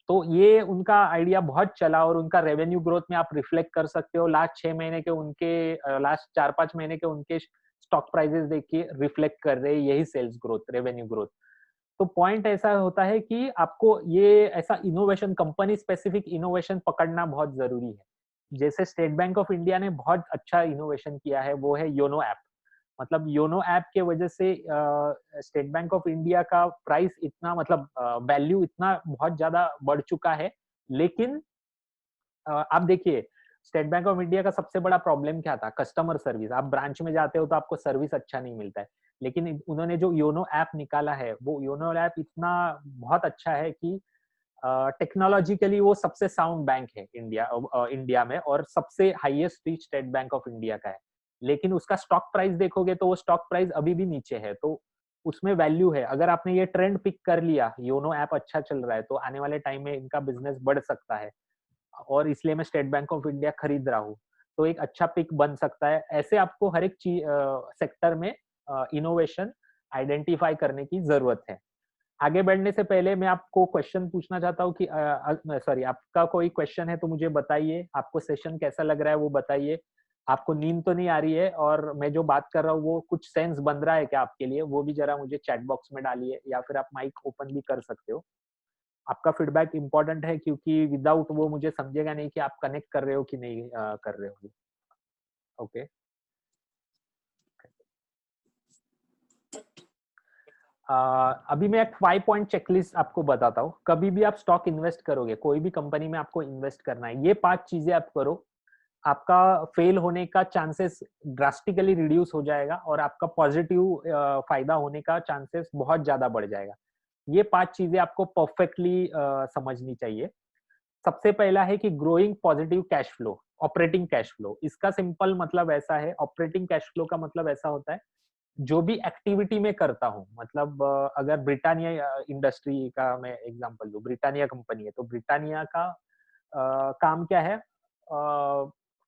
तो ये उनका आइडिया बहुत चला, और उनका रेवेन्यू ग्रोथ में आप रिफ्लेक्ट कर सकते हो। लास्ट 6 महीने के उनके लास्ट 4-5 महीने के उनके स्टॉक प्राइसेस देखिए, रिफ्लेक्ट कर रहे हैं यही सेल्स ग्रोथ, रेवेन्यू ग्रोथ। तो पॉइंट ऐसा होता है कि आपको ये ऐसा इनोवेशन, कंपनी स्पेसिफिक इनोवेशन पकड़ना बहुत जरूरी है। जैसे स्टेट बैंक ऑफ इंडिया ने बहुत अच्छा इनोवेशन किया है, वो है योनो ऐप। मतलब योनो ऐप के वजह से स्टेट बैंक ऑफ इंडिया का प्राइस इतना, मतलब वैल्यू इतना बहुत ज्यादा बढ़ चुका है। लेकिन आप देखिए, स्टेट बैंक ऑफ इंडिया का सबसे बड़ा प्रॉब्लम क्या था? Customer service. आप ब्रांच में जाते हो तो आपको सर्विस अच्छा नहीं मिलता है। लेकिन उन्होंने जो योनो ऐप निकाला है, वो योनो ऐप इतना बहुत अच्छा है कि टेक्नोलॉजिकली वो सबसे साउंड बैंक है इंडिया में, और सबसे highest reach state bank of India का है। लेकिन उसका स्टॉक प्राइस देखोगे तो वो स्टॉक प्राइस अभी भी नीचे है। तो उसमें वैल्यू है। अगर आपने ये ट्रेंड पिक कर लिया, योनो ऐप अच्छा चल रहा है, तो आने वाले टाइम में इनका बिजनेस बढ़ सकता है, और इसलिए मैं स्टेट बैंक ऑफ इंडिया खरीद रहा हूँ। तो एक अच्छा पिक बन सकता है। ऐसे आपको हर एक चीज सेक्टर में इनोवेशन आइडेंटिफाई करने की जरूरत है। आगे बढ़ने से पहले मैं आपको क्वेश्चन पूछना चाहता हूँ कि सॉरी, आपका कोई क्वेश्चन है तो मुझे बताइए। आपको सेशन कैसा लग रहा है वो बताइए। आपको नींद तो नहीं आ रही है, और मैं जो बात कर रहा हूँ वो कुछ सेंस बन रहा है क्या आपके लिए, वो भी जरा मुझे चैट बॉक्स में डालिए, या फिर आप माइक ओपन भी कर सकते हो। आपका फीडबैक इंपॉर्टेंट है, क्योंकि विदाउट वो मुझे समझेगा नहीं कि आप कनेक्ट कर रहे हो कि नहीं कर रहे हो। ओके। अभी मैं एक 5 पॉइंट चेकलिस्ट आपको बताता हूँ। कभी भी आप स्टॉक इन्वेस्ट करोगे, कोई भी कंपनी में आपको इन्वेस्ट करना है, ये 5 चीजें आप करो, आपका फेल होने का चांसेस ड्रास्टिकली रिड्यूस हो जाएगा, और आपका पॉजिटिव फायदा होने का चांसेस बहुत ज्यादा बढ़ जाएगा। ये 5 चीजें आपको परफेक्टली समझनी चाहिए। सबसे पहला है कि growing positive cash flow, operating cash flow. इसका सिंपल मतलब ऐसा है, ऑपरेटिंग कैश फ्लो का मतलब ऐसा होता है, जो भी एक्टिविटी में करता हूँ, मतलब अगर ब्रिटानिया इंडस्ट्री का मैं एग्जांपल दूं, ब्रिटानिया कंपनी है, तो ब्रिटानिया का काम क्या है?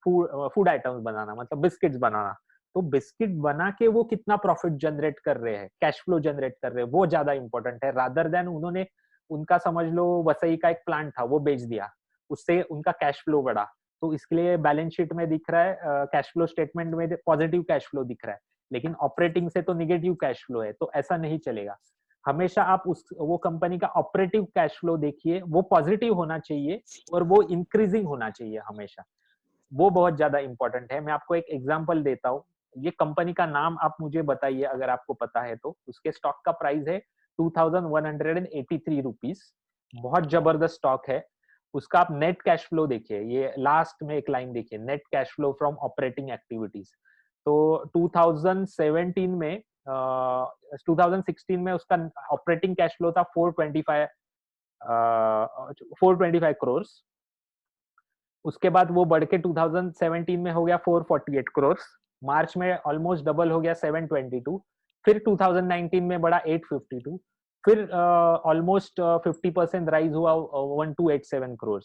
फूड आइटम्स बनाना, मतलब बिस्किट्स बनाना। तो बिस्किट बना के वो कितना प्रॉफिट जनरेट कर रहे हैं, कैश फ्लो जनरेट कर रहे हैं, वो ज्यादा इंपॉर्टेंट है, रादर देन उन्होंने, उनका समझ लो वसई का एक प्लांट था, वो बेच दिया, उससे उनका कैश फ्लो बढ़ा, तो इसके लिए बैलेंस शीट में दिख रहा है, कैश फ्लो स्टेटमेंट में पॉजिटिव कैश फ्लो दिख रहा है, लेकिन ऑपरेटिंग से तो निगेटिव कैश फ्लो है। तो ऐसा नहीं चलेगा। हमेशा आप वो कंपनी का ऑपरेटिव कैश फ्लो देखिए, वो पॉजिटिव होना चाहिए, और वो इंक्रीजिंग होना चाहिए हमेशा। वो बहुत ज्यादा इंपॉर्टेंट है। मैं आपको एक एग्जांपल देता हूँ। ये कंपनी का नाम आप मुझे बताइए अगर आपको पता है तो। उसके स्टॉक का प्राइस है 2183 रुपीज। बहुत जबरदस्त स्टॉक है। उसका आप नेट कैश फ्लो देखिए, ये लास्ट में एक लाइन देखिए, net cash flow from operating activities. तो 2017 में 2016 में उसका ऑपरेटिंग कैश फ्लो था 425 करोड़। उसके बाद वो बढ़ के 2017 में हो गया 448 करोड़। मार्च में ऑलमोस्ट डबल हो गया 722। फिर 2019 में बढ़ा 852। फिर ऑलमोस्ट 50% राइज हुआ 1287 करोड़।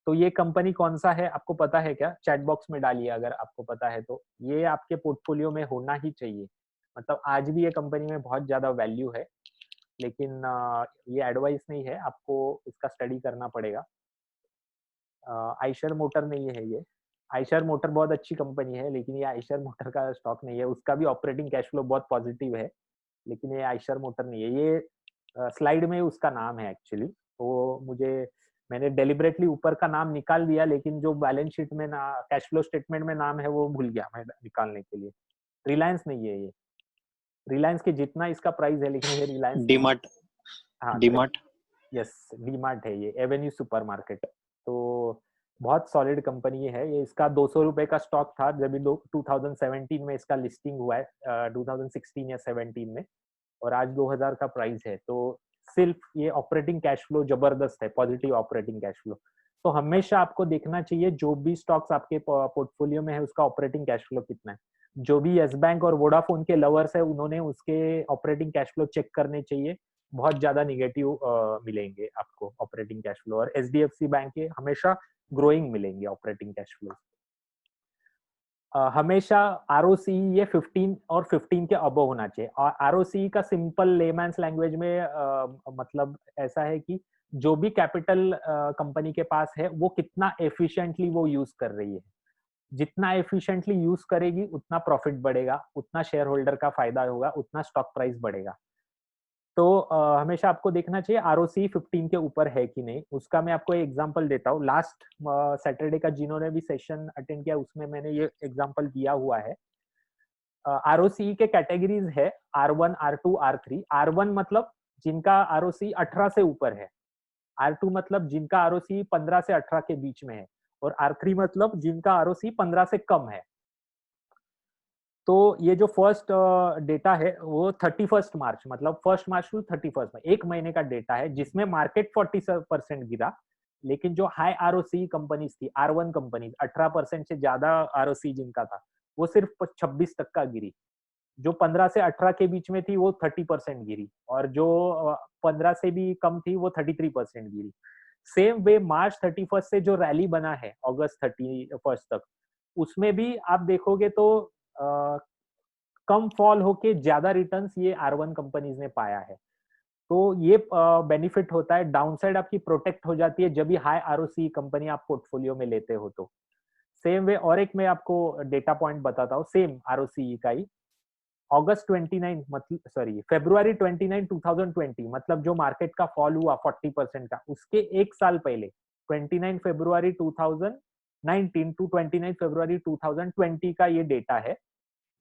तो ये कंपनी कौन सा है आपको पता है क्या? चैट बॉक्स में डालिए अगर आपको पता है तो। ये आपके पोर्टफोलियो में होना ही चाहिए। मतलब आज भी ये कंपनी में बहुत ज्यादा वैल्यू है, लेकिन ये एडवाइस नहीं है, आपको इसका स्टडी करना पड़ेगा। आइशर मोटर नहीं है ये। आइशर मोटर बहुत अच्छी कंपनी है, लेकिन ये आइशर मोटर का स्टॉक नहीं है। उसका भी ऑपरेटिंग कैश फ्लो बहुत पॉजिटिव है, लेकिन ये आइशर मोटर नहीं है। ये स्लाइड में उसका नाम है एक्चुअली, तो मुझे मैंने डेलिबरेटली ऊपर का नाम निकाल दिया, लेकिन जो बैलेंस शीट में ना कैश फ्लो स्टेटमेंट में नाम है वो भूल गया मैं निकालने के लिए। रिलायंस नहीं है ये, रिलायंस के जितना इसका प्राइस है, लेकिन ये रिलायंस नहीं है। डीमार्ट, हाँ डीमार्ट। यस, डीमार्ट है ये, एवेन्यू सुपरमार्केट। तो बहुत सॉलिड कंपनी है ये। इसका 200 रुपए का स्टॉक था जब 2017 में इसका लिस्टिंग हुआ है, 2016 या 17 में, और आज 2000 का प्राइस है। तो सिर्फ ये ऑपरेटिंग कैश फ्लो जबरदस्त है, पॉजिटिव ऑपरेटिंग कैश फ्लो। तो हमेशा आपको देखना चाहिए जो भी स्टॉक्स आपके पोर्टफोलियो में है उसका ऑपरेटिंग कैश फ्लो कितना है। जो भी यस बैंक और वोडाफोन के लवर्स है उन्होंने उसके ऑपरेटिंग कैश फ्लो चेक करने चाहिए। बहुत ज्यादा निगेटिव मिलेंगे आपको ऑपरेटिंग कैश फ्लो, और एचडीएफसी बैंक के हमेशा ग्रोइंग मिलेंगे ऑपरेटिंग कैश फ्लो। हमेशा आरओसी ये 15 और 15 के अबव होना चाहिए। और आरओसी का सिंपल लेमैन्स लैंग्वेज में मतलब ऐसा है कि जो भी कैपिटल कंपनी के पास है वो कितना एफिशिएंटली वो यूज कर रही है। जितना एफिशिएंटली यूज करेगी उतना प्रॉफिट बढ़ेगा, उतना शेयर होल्डर का फायदा होगा, उतना स्टॉक प्राइस बढ़ेगा। तो हमेशा आपको देखना चाहिए आरओसी 15 के ऊपर है कि नहीं। उसका मैं आपको एक एग्जांपल देता हूँ। लास्ट सैटरडे का जिन्होंने भी सेशन अटेंड किया उसमें मैंने ये एग्जांपल दिया हुआ है। आरओसी के कैटेगरीज है R1, R2, R3। R1 मतलब जिनका आरओसी 18 से ऊपर है, R2 मतलब जिनका आरओसी 15 से 18 के बीच में है, और R3 मतलब जिनका आरओसी 15 से कम है। तो ये जो फर्स्ट डेटा है वो 31 मार्च, मतलब 1 मार्च टू 31 में, एक महीने का डेटा है, जिसमें मार्केट 40% गिरा, लेकिन जो हाई आरओसी कंपनीज थी, R1 कंपनीज, 18% से ज्यादा आरओसी जिनका था, वो सिर्फ 26 तक का गिरी। जो 15 से 18 के बीच में थी वो 30% गिरी, और जो 15 से भी कम थी वो 33% गिरी। सेम वे मार्च 31 से जो रैली बना है अगस्त 31 तक, उसमें भी आप देखोगे तो अ, कम फॉल होके ज्यादा रिटर्न्स ये R1 कंपनीज ने पाया है। तो ये बेनिफिट होता है, डाउनसाइड आपकी प्रोटेक्ट हो जाती है जब भी हाई आरओसी कंपनी आप पोर्टफोलियो में लेते हो। तो सेम वे और एक मैं आपको डेटा पॉइंट बताता हूँ सेम आरओसी का ही। अगस्त 29 मतलब सॉरी फरवरी 29 2020, मतलब जो मार्केट का फॉल हुआ 40% का, उसके एक साल पहले 29 फरवरी 2019 टू 29 फरवरी 2020 का ये डेटा है,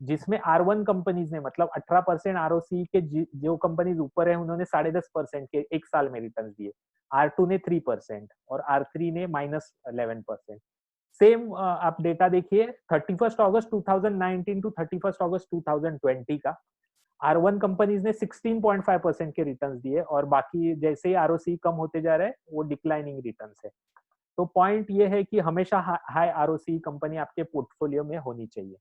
जिसमें R1 कंपनीज ने, मतलब 18% आरओसी के जो कंपनीज ऊपर है उन्होंने 10.5% के एक साल में रिटर्न दिए, R2 ने 3% और R3 ने -11%। सेम आप डेटा देखिए 31 अगस्त 2019 टू 31 अगस्त 2020 का, R1 कंपनीज ने 16.5% के रिटर्न्स दिए, और बाकी जैसे ही आरओसी कम होते जा रहे हैं वो डिक्लाइनिंग रिटर्न्स है। तो पॉइंट ये है कि हमेशा हाई आरओसी कंपनी आपके पोर्टफोलियो में होनी चाहिए।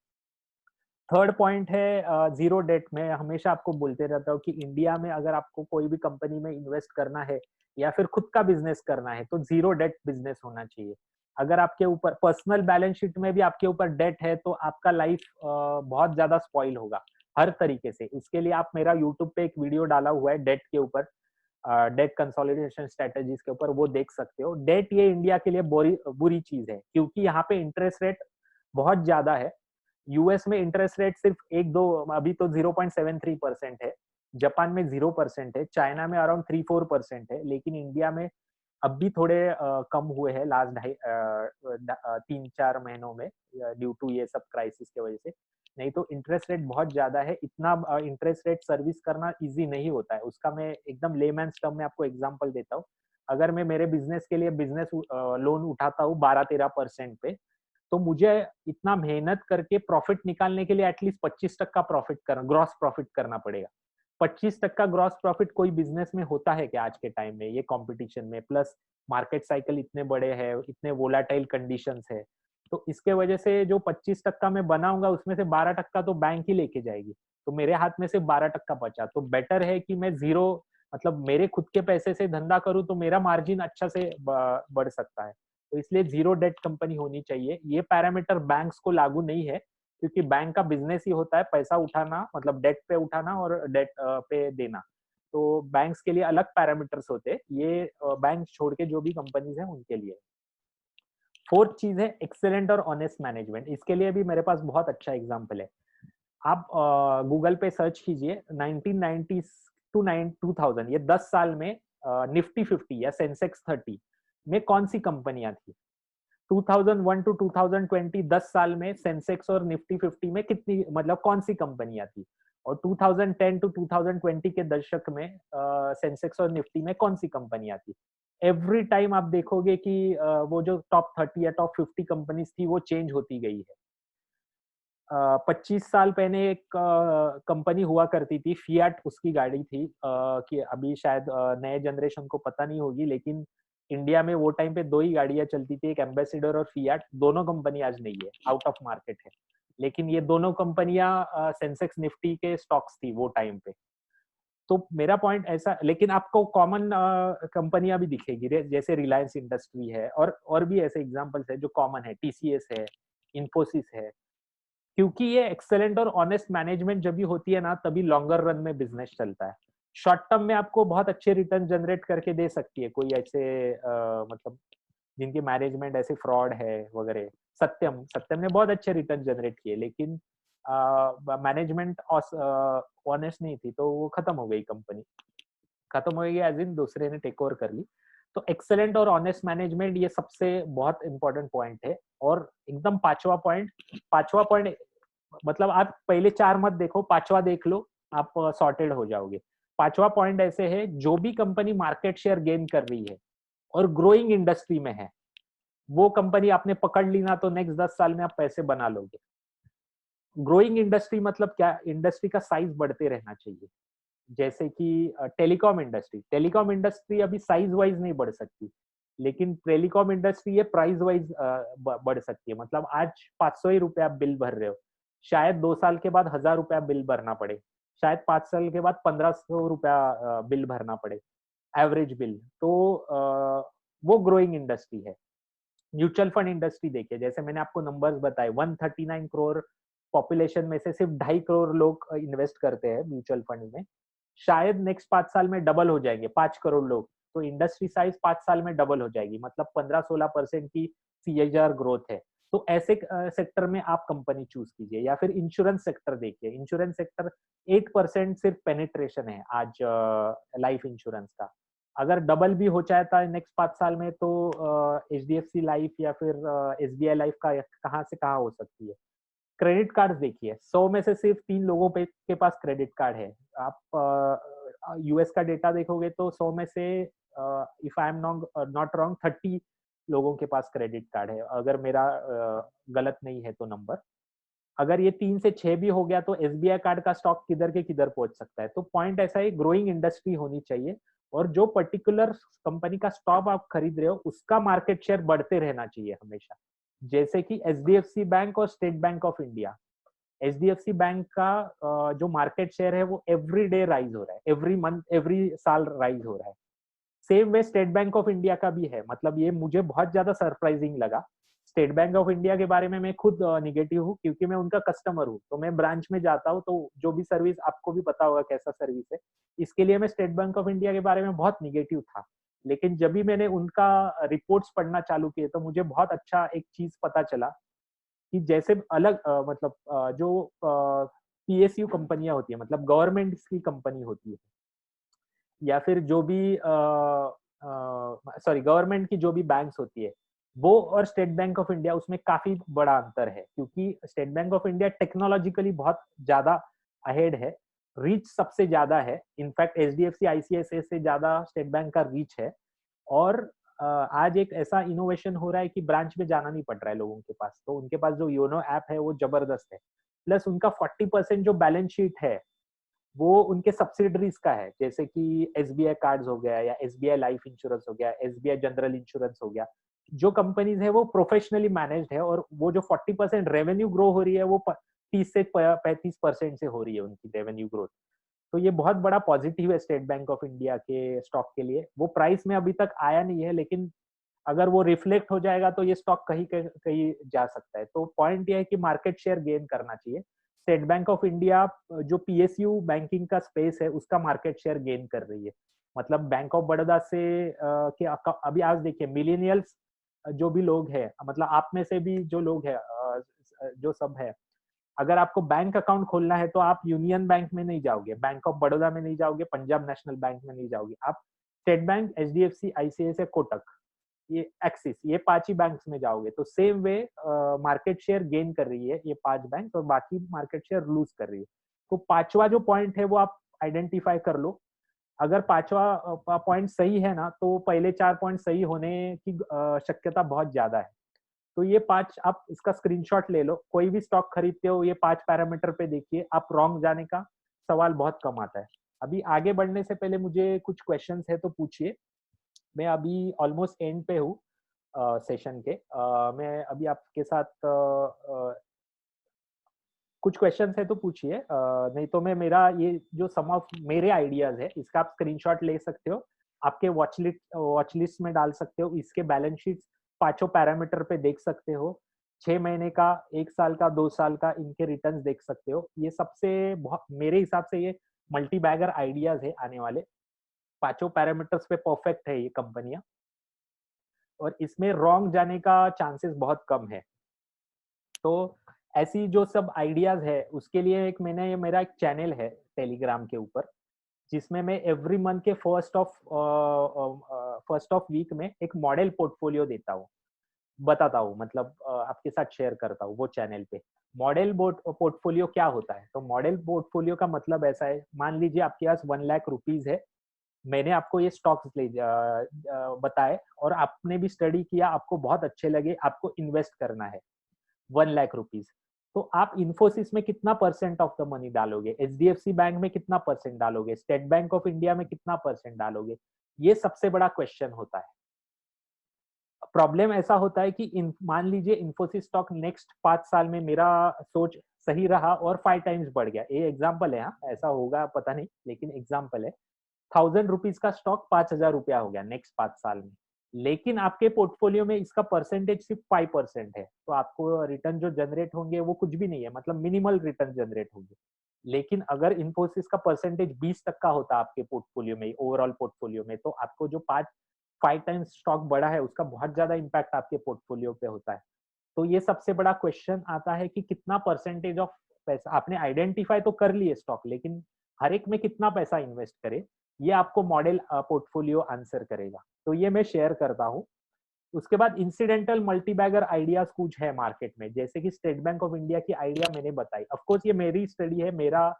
थर्ड पॉइंट है जीरो डेट। में हमेशा आपको बोलते रहता हूँ कि इंडिया में अगर आपको कोई भी कंपनी में इन्वेस्ट करना है या फिर खुद का बिजनेस करना है तो जीरो डेट बिजनेस होना चाहिए। अगर आपके ऊपर पर्सनल बैलेंस शीट में भी आपके ऊपर डेट है तो आपका लाइफ बहुत ज्यादा स्पॉइल होगा हर तरीके से। उसके लिए आप मेरा यूट्यूब पे एक वीडियो डाला हुआ है डेट के ऊपर, डेट कंसोलिडेशन स्ट्रेटेजीज के ऊपर, वो देख सकते हो। डेट ये इंडिया के लिए बुरी चीज है क्योंकि यहाँ पे इंटरेस्ट रेट बहुत ज्यादा है। यूएस में इंटरेस्ट रेट सिर्फ एक दो, अभी तो 0.73% है, जापान में 0% है, चाइना में अराउंड 3-4% है, लेकिन इंडिया में अब भी थोड़े कम हुए हैं लास्ट 3-4 महीनों में ड्यू टू ये सब क्राइसिस के वजह से। नहीं तो इंटरेस्ट रेट बहुत ज्यादा है। इतना इंटरेस्ट रेट सर्विस करना इजी नहीं होता है। उसका मैं एकदम लेमैन्स टर्म में आपको एग्जांपल देता हूँ। अगर मैं मेरे बिजनेस के लिए बिजनेस लोन उठाता हूँ 12-13% पे, तो मुझे इतना मेहनत करके प्रॉफिट निकालने के लिए एटलीस्ट 25% का प्रॉफिट करना, ग्रॉस प्रॉफिट करना पड़ेगा। 25% का ग्रॉस प्रॉफिट कोई बिजनेस में होता है क्या आज के टाइम में, ये कंपटीशन में? प्लस मार्केट साइकिल इतने बड़े हैं, इतने वोलाटाइल कंडीशंस है, तो इसके वजह से जो 25% मैं बनाऊंगा उसमें से 12% तो बैंक ही लेके जाएगी। तो मेरे हाथ में सिर्फ 12% बचा। तो बेटर है कि मैं जीरो, मतलब मेरे खुद के पैसे से धंधा करूं तो मेरा मार्जिन अच्छा से बढ़ सकता है। तो इसलिए जीरो डेट कंपनी होनी चाहिए। ये पैरामीटर बैंक्स को लागू नहीं है क्योंकि बैंक का बिजनेस ही होता है पैसा उठाना, मतलब डेट पे उठाना और डेट पे देना। तो बैंक्स के लिए अलग पैरामीटर्स होते हैं, ये बैंक छोड़ के जो भी कंपनीज हैं उनके लिए। फोर्थ चीज है एक्सेलेंट और ऑनेस्ट मैनेजमेंट। इसके लिए भी मेरे पास बहुत अच्छा एग्जांपल है। आप गूगल पे सर्च कीजिए 1990 टू 2000, ये 10 साल में निफ्टी 50 या सेंसेक्स 30 में कौन सी कंपनियां थी? 2001 टू 2020 10 साल में सेंसेक्स और निफ्टी 50 में कितनी, मतलब कौन सी कंपनियां थी? और 2010 टू 2020 के दशक में सेंसेक्स और निफ्टी में कौन सी कंपनियां थी? एवरी टाइम आप देखोगे कि वो जो टॉप 30 या टॉप 50 कंपनीज थी वो चेंज होती गई है। 25 साल पहले एक कंपनी हुआ करती थी, फिएट उसकी गाड़ी थी, कि अभी शायद नए जनरेशन को पता नहीं होगी, लेकिन इंडिया में वो टाइम पे 2 ही गाड़ियां चलती थी, एक एम्बेसडर और फिएट। दोनों कंपनी आज नहीं है, आउट ऑफ मार्केट है। लेकिन ये दोनों कंपनियां सेंसेक्स निफ्टी के स्टॉक्स थी वो टाइम पे। तो मेरा पॉइंट ऐसा, लेकिन आपको कॉमन कंपनियां भी दिखेगी, जैसे रिलायंस इंडस्ट्री है, और भी ऐसे एग्जांपल्स है जो कॉमन है, टीसीएस है, इन्फोसिस है। क्योंकि ये एक्सेलेंट और ऑनेस्ट मैनेजमेंट जब भी होती है ना, तभी लॉन्गर रन में बिजनेस चलता है। शॉर्ट टर्म में आपको बहुत अच्छे रिटर्न जनरेट करके दे सकती है कोई ऐसे मतलब जिनकी मैनेजमेंट ऐसे फ्रॉड है वगैरह। सत्यम सत्यम ने बहुत अच्छे रिटर्न जनरेट किए, लेकिन मैनेजमेंट ऑनेस्ट नहीं थी, तो वो खत्म हो गई कंपनी। खत्म हो गई एज इन दूसरे ने टेक ओवर कर ली। तो एक्सेलेंट और ऑनेस्ट मैनेजमेंट ये सबसे बहुत इंपॉर्टेंट पॉइंट है। और एकदम पांचवा पॉइंट, मतलब आप पहले 4 मत देखो, 5वां देख लो, आप सॉर्टेड हो जाओगे। 5वां पॉइंट ऐसे है, जो भी कंपनी मार्केट शेयर गेन कर रही है और ग्रोइंग इंडस्ट्री में है, वो कंपनी आपने पकड़ ली ना, तो नेक्स्ट 10 साल में आप पैसे बना लोगे। ग्रोइंग इंडस्ट्री मतलब क्या? इंडस्ट्री का साइज बढ़ते रहना चाहिए। जैसे कि टेलीकॉम इंडस्ट्री अभी साइज वाइज नहीं बढ़ सकती, लेकिन टेलीकॉम इंडस्ट्री ये प्राइस वाइज बढ़ सकती है। मतलब आज 500 ही रुपए आप बिल भर रहे हो, शायद 2 साल के बाद 1000 रुपया बिल भरना पड़े, शायद 5 साल के बाद 1500 रुपया बिल भरना पड़े, एवरेज बिल। तो वो ग्रोइंग इंडस्ट्री है। म्यूचुअल फंड इंडस्ट्री देखिए, जैसे मैंने आपको नंबर्स बताए, 139 करोड़ पॉपुलेशन में से सिर्फ 2.5 करोड़ लोग इन्वेस्ट करते हैं म्यूचुअल फंड में। शायद नेक्स्ट 5 साल में डबल हो जाएंगे, 5 करोड़ लोग, तो इंडस्ट्री साइज 5 साल में डबल हो जाएगी, मतलब 15-16% की सीएजीआर ग्रोथ है। तो ऐसे सेक्टर में आप कंपनी चूज कीजिए। या फिर इंश्योरेंस सेक्टर देखिए, इंश्योरेंस सेक्टर 8% सिर्फ पेनिट्रेशन है आज लाइफ इंश्योरेंस का। अगर डबल भी हो जाता है नेक्स्ट 5 साल में, तो एचडीएफसी लाइफ या फिर एसबीआई लाइफ का कहाँ से कहाँ हो सकती है। क्रेडिट कार्ड देखिए, 100 में से सिर्फ 3 लोगों के पास क्रेडिट कार्ड है। आप यूएस का डेटा देखोगे तो 100 में से if I am not wrong 30 लोगों के पास क्रेडिट कार्ड है, अगर मेरा गलत नहीं है तो नंबर। अगर ये 3 से 6 भी हो गया, तो एसबीआई कार्ड का स्टॉक किधर के किधर पहुंच सकता है। तो पॉइंट ऐसा है, ग्रोइंग इंडस्ट्री होनी चाहिए, और जो पर्टिकुलर कंपनी का स्टॉक आप खरीद रहे हो उसका मार्केट शेयर बढ़ते रहना चाहिए हमेशा। जैसे कि एचडीएफसी बैंक और state bank of India. HDFC bank का जो मार्केट शेयर है वो एवरी डे राइज हो रहा है, एवरी मंथ, एवरी साल राइज हो रहा है। Same way state bank of India का भी है। मतलब ये मुझे बहुत ज्यादा सरप्राइजिंग लगा। स्टेट बैंक ऑफ इंडिया के बारे में मैं खुद निगेटिव हूँ, क्योंकि मैं उनका कस्टमर हूँ। तो मैं ब्रांच में जाता हूँ, तो जो भी सर्विस, आपको भी पता होगा कैसा सर्विस है, इसके लिए मैं स्टेट बैंक ऑफ इंडिया के बारे में बहुत निगेटिव था। लेकिन जब भी मैंने उनका रिपोर्ट्स पढ़ना चालू किए, तो मुझे बहुत अच्छा एक चीज पता चला कि जैसे अलग मतलब जो पीएसयू कंपनियां होती है, मतलब गवर्नमेंट की कंपनी होती है, या फिर जो भी सॉरी गवर्नमेंट की जो भी बैंक्स होती है, वो और स्टेट बैंक ऑफ इंडिया, उसमें काफी बड़ा अंतर है। क्योंकि state bank of India technologically बहुत ज्यादा अहेड है, रीच सबसे ज्यादा है। इनफैक्ट एचडीएफसी आईसीआईसीआई से ज्यादा स्टेट बैंक का रीच है। और आज एक ऐसा इनोवेशन हो रहा है कि ब्रांच में जाना नहीं पड़ रहा है लोगों के पास। तो उनके पास जो योनो ऐप है वो जबरदस्त है। प्लस उनका 40% जो बैलेंस शीट है वो उनके सब्सिडरीज का है, जैसे कि एसबीआई कार्ड्स हो गया, या एसबीआई लाइफ इंश्योरेंस हो गया, एसबीआई जनरल इंश्योरेंस हो गया। जो कंपनीज है वो प्रोफेशनली मैनेज्ड है, और वो जो 40% रेवेन्यू ग्रो हो रही है वो 30 से 35% से हो रही है उनकी रेवेन्यू ग्रोथ। तो ये बहुत बड़ा पॉजिटिव है स्टेट बैंक ऑफ इंडिया के स्टॉक के लिए। वो प्राइस में अभी तक आया नहीं है, लेकिन अगर वो रिफ्लेक्ट हो जाएगा तो ये स्टॉक कहीं कहीं जा सकता है। तो पॉइंट ये है कि मार्केट शेयर गेन करना चाहिए। स्टेट बैंक ऑफ इंडिया जो पीएसयू बैंकिंग का स्पेस है उसका मार्केट शेयर गेन कर रही है। मतलब बैंक ऑफ बड़ौदा से कि अभी आज देखिए मिलेनियल्स जो भी लोग हैं, मतलब आप में से भी जो लोग हैं, जो सब है, अगर आपको बैंक अकाउंट खोलना है तो आप यूनियन बैंक में नहीं जाओगे, बैंक ऑफ बड़ौदा में नहीं जाओगे, पंजाब नेशनल बैंक में नहीं जाओगे, आप state bank, HDFC, ICICI, Kotak, ये एक्सिस, ये 5 ही बैंक्स में जाओगे तो same way market share gain कर रही है ये 5 बैंक और बाकी मार्केट शेयर लूज कर रही है। तो पांचवा जो पॉइंट है वो आप आइडेंटिफाई कर लो। अगर पांचवा पॉइंट सही है ना तो पहले 4 पॉइंट सही होने की शक्यता बहुत ज्यादा है। तो ये 5 आप इसका स्क्रीनशॉट ले लो, कोई भी स्टॉक खरीदते हो ये 5 पैरामीटर पे देखिए, आप रॉन्ग जाने का सवाल बहुत कम आता है। अभी आगे बढ़ने से पहले मुझे कुछ क्वेश्चंस है तो पूछिए। मैं अभी ऑलमोस्ट एंड पे हूँ सेशन के। मैं अभी आपके साथ कुछ क्वेश्चंस है तो पूछिए, नहीं तो मैं मेरा ये जो सम ऑफ मेरे आइडियाज है इसका आप स्क्रीनशॉट ले सकते हो, आपके वॉच लिस्ट में डाल सकते हो, इसके बैलेंस शीट पांचों पैरामीटर पे देख सकते हो, 6 महीने का, 1 साल का, 2 साल का इनके रिटर्न्स देख सकते हो। ये सबसे बहुत मेरे हिसाब से ये मल्टी बैगर आइडियाज है आने वाले, पांचों पैरामीटर्स पे परफेक्ट है ये कंपनियां और इसमें रॉन्ग जाने का चांसेस बहुत कम है। तो ऐसी जो सब आइडियाज है उसके लिए एक मैंने ये मेरा एक चैनल है टेलीग्राम के ऊपर, जिसमें मैं एवरी मंथ के फर्स्ट ऑफ वीक में एक मॉडल पोर्टफोलियो देता हूँ, बताता हूँ, मतलब आपके साथ शेयर करता हूँ वो चैनल पे। मॉडल पोर्टफोलियो क्या होता है? तो मॉडल पोर्टफोलियो का मतलब ऐसा है, मान लीजिए आपके पास 1 लाख रुपीज है, मैंने आपको ये स्टॉक्स बताए और आपने भी स्टडी किया, आपको बहुत अच्छे लगे, आपको इन्वेस्ट करना है 1 लाख रुपीज। तो आप इन्फोसिस में कितना परसेंट ऑफ द मनी डालोगे, एचडीएफसी बैंक में कितना परसेंट डालोगे, स्टेट बैंक ऑफ इंडिया में कितना परसेंट डालोगे? ये सबसे बड़ा क्वेश्चन होता है। प्रॉब्लम ऐसा होता है कि मान लीजिए इन्फोसिस स्टॉक नेक्स्ट 5 साल में मेरा सोच सही रहा और 5 टाइम्स बढ़ गया, ये एग्जाम्पल है, हाँ ऐसा होगा पता नहीं लेकिन एग्जाम्पल है। 1000 रुपीज का स्टॉक 5000 रुपया हो गया नेक्स्ट 5 साल में, लेकिन आपके पोर्टफोलियो में इसका परसेंटेज सिर्फ 5% है, तो आपको रिटर्न जो जनरेट होंगे वो कुछ भी नहीं है, मतलब मिनिमल रिटर्न जनरेट होंगे। लेकिन अगर इन्फोसिस का परसेंटेज 20 तक का होता आपके पोर्टफोलियो में, ओवरऑल पोर्टफोलियो में, तो आपको जो 5 टाइम्स स्टॉक बढ़ा है उसका बहुत ज्यादा इम्पैक्ट आपके पोर्टफोलियो पे होता है। तो ये सबसे बड़ा क्वेश्चन आता है कि कितना परसेंटेज ऑफ पैसा आपने आइडेंटिफाई तो कर लिए स्टॉक, लेकिन हर एक में कितना पैसा इन्वेस्ट करे, ये आपको मॉडल पोर्टफोलियो आंसर करेगा। तो ये मैं शेयर करता हूँ। उसके बाद इंसिडेंटल मल्टीबैगर आइडियाज कुछ है मार्केट में, जैसे कि स्टेट बैंक ऑफ इंडिया की आइडिया मैंने बताई। ऑफ कोर्स ये मेरी स्टडी है, मेरा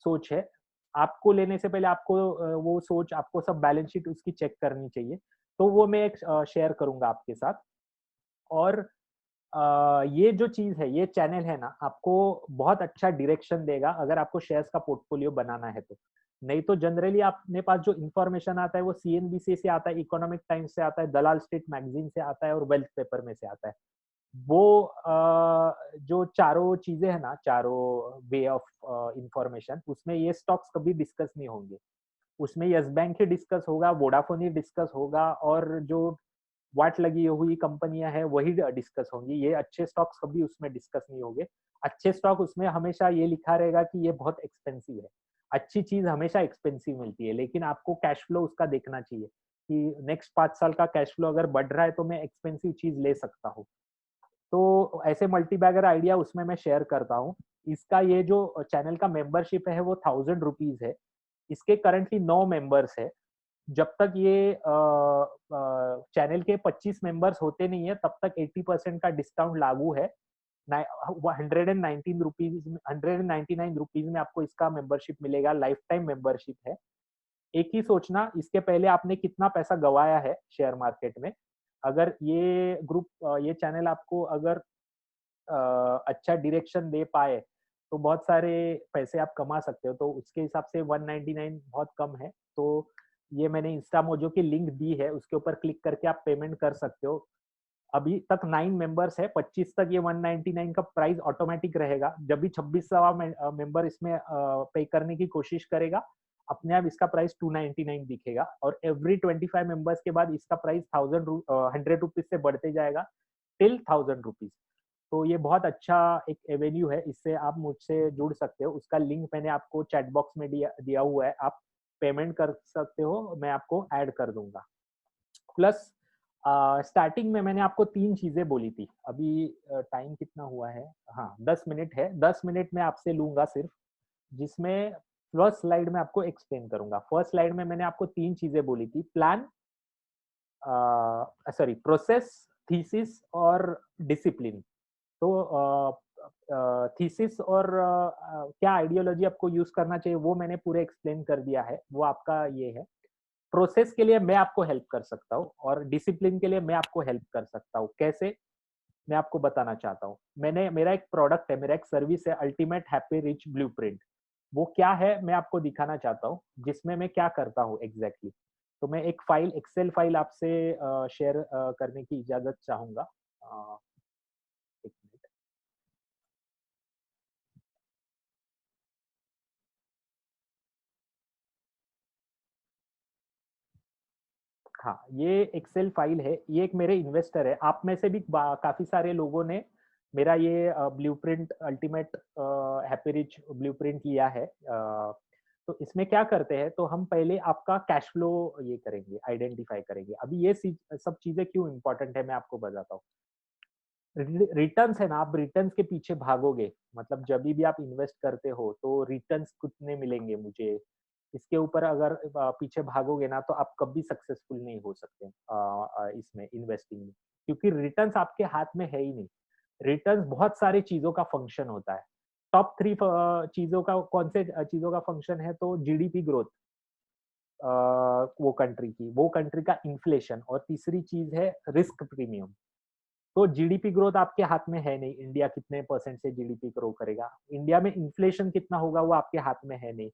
सोच है, आपको लेने से पहले आपको वो सोच, आपको सब बैलेंस शीट उसकी चेक करनी चाहिए। तो वो मैं एक शेयर करूंगा आपके साथ। और ये जो चीज है, ये चैनल है ना, आपको बहुत अच्छा डायरेक्शन देगा अगर आपको शेयर्स का पोर्टफोलियो बनाना है तो। नहीं तो जनरली अपने पास जो इन्फॉर्मेशन आता है वो सीएनबीसी से आता है, इकोनॉमिक टाइम्स से आता है, दलाल स्ट्रीट मैगजीन से आता है और वेल्थ पेपर में से आता है। वो जो चारों चीजें है ना, चारों वे ऑफ इंफॉर्मेशन, उसमें ये स्टॉक्स कभी डिस्कस नहीं होंगे। उसमें यस बैंक ही डिस्कस होगा, वोडाफोन ही डिस्कस होगा और जो वाट लगी हुई कंपनियां हैं वही डिस्कस होंगी। ये अच्छे स्टॉक्स कभी उसमें डिस्कस नहीं होंगे। अच्छे स्टॉक उसमें हमेशा ये लिखा रहेगा कि ये बहुत एक्सपेंसिव है। अच्छी चीज हमेशा एक्सपेंसिव मिलती है, लेकिन आपको कैश फ्लो उसका देखना चाहिए कि नेक्स्ट 5 साल का कैश फ्लो अगर बढ़ रहा है तो मैं एक्सपेंसिव चीज ले सकता हूँ। तो ऐसे मल्टीबैगर आइडिया उसमें मैं शेयर करता हूँ। इसका ये जो चैनल का मेंबरशिप है वो 1000 रुपीज है। इसके करंटली 9 मेंबर्स है। जब तक ये चैनल के 25 मेंबर्स होते नहीं है तब तक 80% का डिस्काउंट लागू है। 199 रुपीज में आपको इसका मेंबरशिप मिलेगा, लाइफ टाइम मेंबरशिप है। एक ही सोचना, इसके पहले आपने कितना पैसा गवाया है शेयर मार्केट में। अगर ये चैनल आपको अगर अच्छा डायरेक्शन दे पाए तो बहुत सारे पैसे आप कमा सकते हो। तो उसके हिसाब से 199 बहुत कम है। तो ये मैंने इंस्टा मोजो की लिंक दी है, उसके ऊपर क्लिक करके आप पेमेंट कर सकते हो। अभी तक 9 मेंबर्स है, 25 तक ये 199 का प्राइस ऑटोमेटिक रहेगा। जब भी 26वां मेंबर इसमें पे करने की कोशिश करेगा, अपने आप इसका प्राइस 299 दिखेगा और एवरी 25 मेंबर्स के बाद इसका प्राइस 100 रुपीज से बढ़ते जाएगा टिल 1000 रुपीज। तो ये बहुत अच्छा एक एवेन्यू है, इससे आप मुझसे जुड़ सकते हो। उसका लिंक मैंने आपको चैट बॉक्स में दिया हुआ है, आप पेमेंट कर सकते हो, मैं आपको ऐड कर दूंगा। प्लस स्टार्टिंग में मैंने आपको 3 चीजें बोली थी। अभी टाइम कितना हुआ है? हाँ 10 मिनट है, 10 मिनट में आपसे लूंगा सिर्फ, जिसमें फर्स्ट स्लाइड में आपको एक्सप्लेन करूंगा। फर्स्ट स्लाइड में मैंने आपको 3 चीजें बोली थी, प्लान, सॉरी, प्रोसेस, थीसिस और डिसिप्लिन। तो थीसिस और क्या आइडियोलॉजी आपको यूज़ करना चाहिए वो मैंने पूरे एक्सप्लेन कर दिया है, वो आपका ये है। प्रोसेस के लिए मैं आपको हेल्प कर सकता हूँ और डिसिप्लिन के लिए मैं आपको हेल्प कर सकता हूँ। कैसे? मैं आपको बताना चाहता हूँ। मेरा एक प्रोडक्ट है, मेरा एक सर्विस है, अल्टीमेट हैप्पी रिच ब्लूप्रिंट। वो क्या है मैं आपको दिखाना चाहता हूँ, जिसमें मैं क्या करता हूँ एग्ज़ैक्टली। तो मैं एक फ़ाइल, एक्सेल फ़ाइल आपसे शेयर करने की इजाज़त चाहूँगा। 1 मिनट। हाँ, ये एक्सेल फ़ाइल है, ये एक मेरे इन्वेस्टर है। आप में से भी काफ़ी सारे लोगों ने मेरा ये blueprint ultimate happy rich blueprint लिया है। तो इसमें क्या करते हैं, तो हम पहले आपका कैश फ्लो ये करेंगे, आइडेंटिफ़ाई करेंगे। अभी ये सब चीज़ें क्यों इम्पोर्टेंट है, मैं आपको बताता हूँ। रिटर्न्स है ना, आप रिटर्न्स के पीछे भागोगे, मतलब जभी भी आप इन्वेस्ट करते हो तो रिटर्न्स कितने मिलेंगे मुझे, इसके ऊपर अगर पीछे भागोगे ना तो आप कभी सक्सेसफुल नहीं हो सकते इसमें इन्वेस्टिंग में, क्योंकि रिटर्न्स आपके हाथ में है ही नहीं। रिटर्न्स बहुत सारी चीजों का फंक्शन होता है। टॉप थ्री चीजों का, कौन से चीजों का फंक्शन है, तो जीडीपी ग्रोथ, वो कंट्री का इन्फ्लेशन, और तीसरी चीज है रिस्क प्रीमियम। तो जीडीपी ग्रोथ आपके हाथ में है नहीं, इंडिया कितने परसेंट से जीडीपी ग्रो करेगा, इंडिया में इन्फ्लेशन कितना होगा वो आपके हाथ में है नहीं।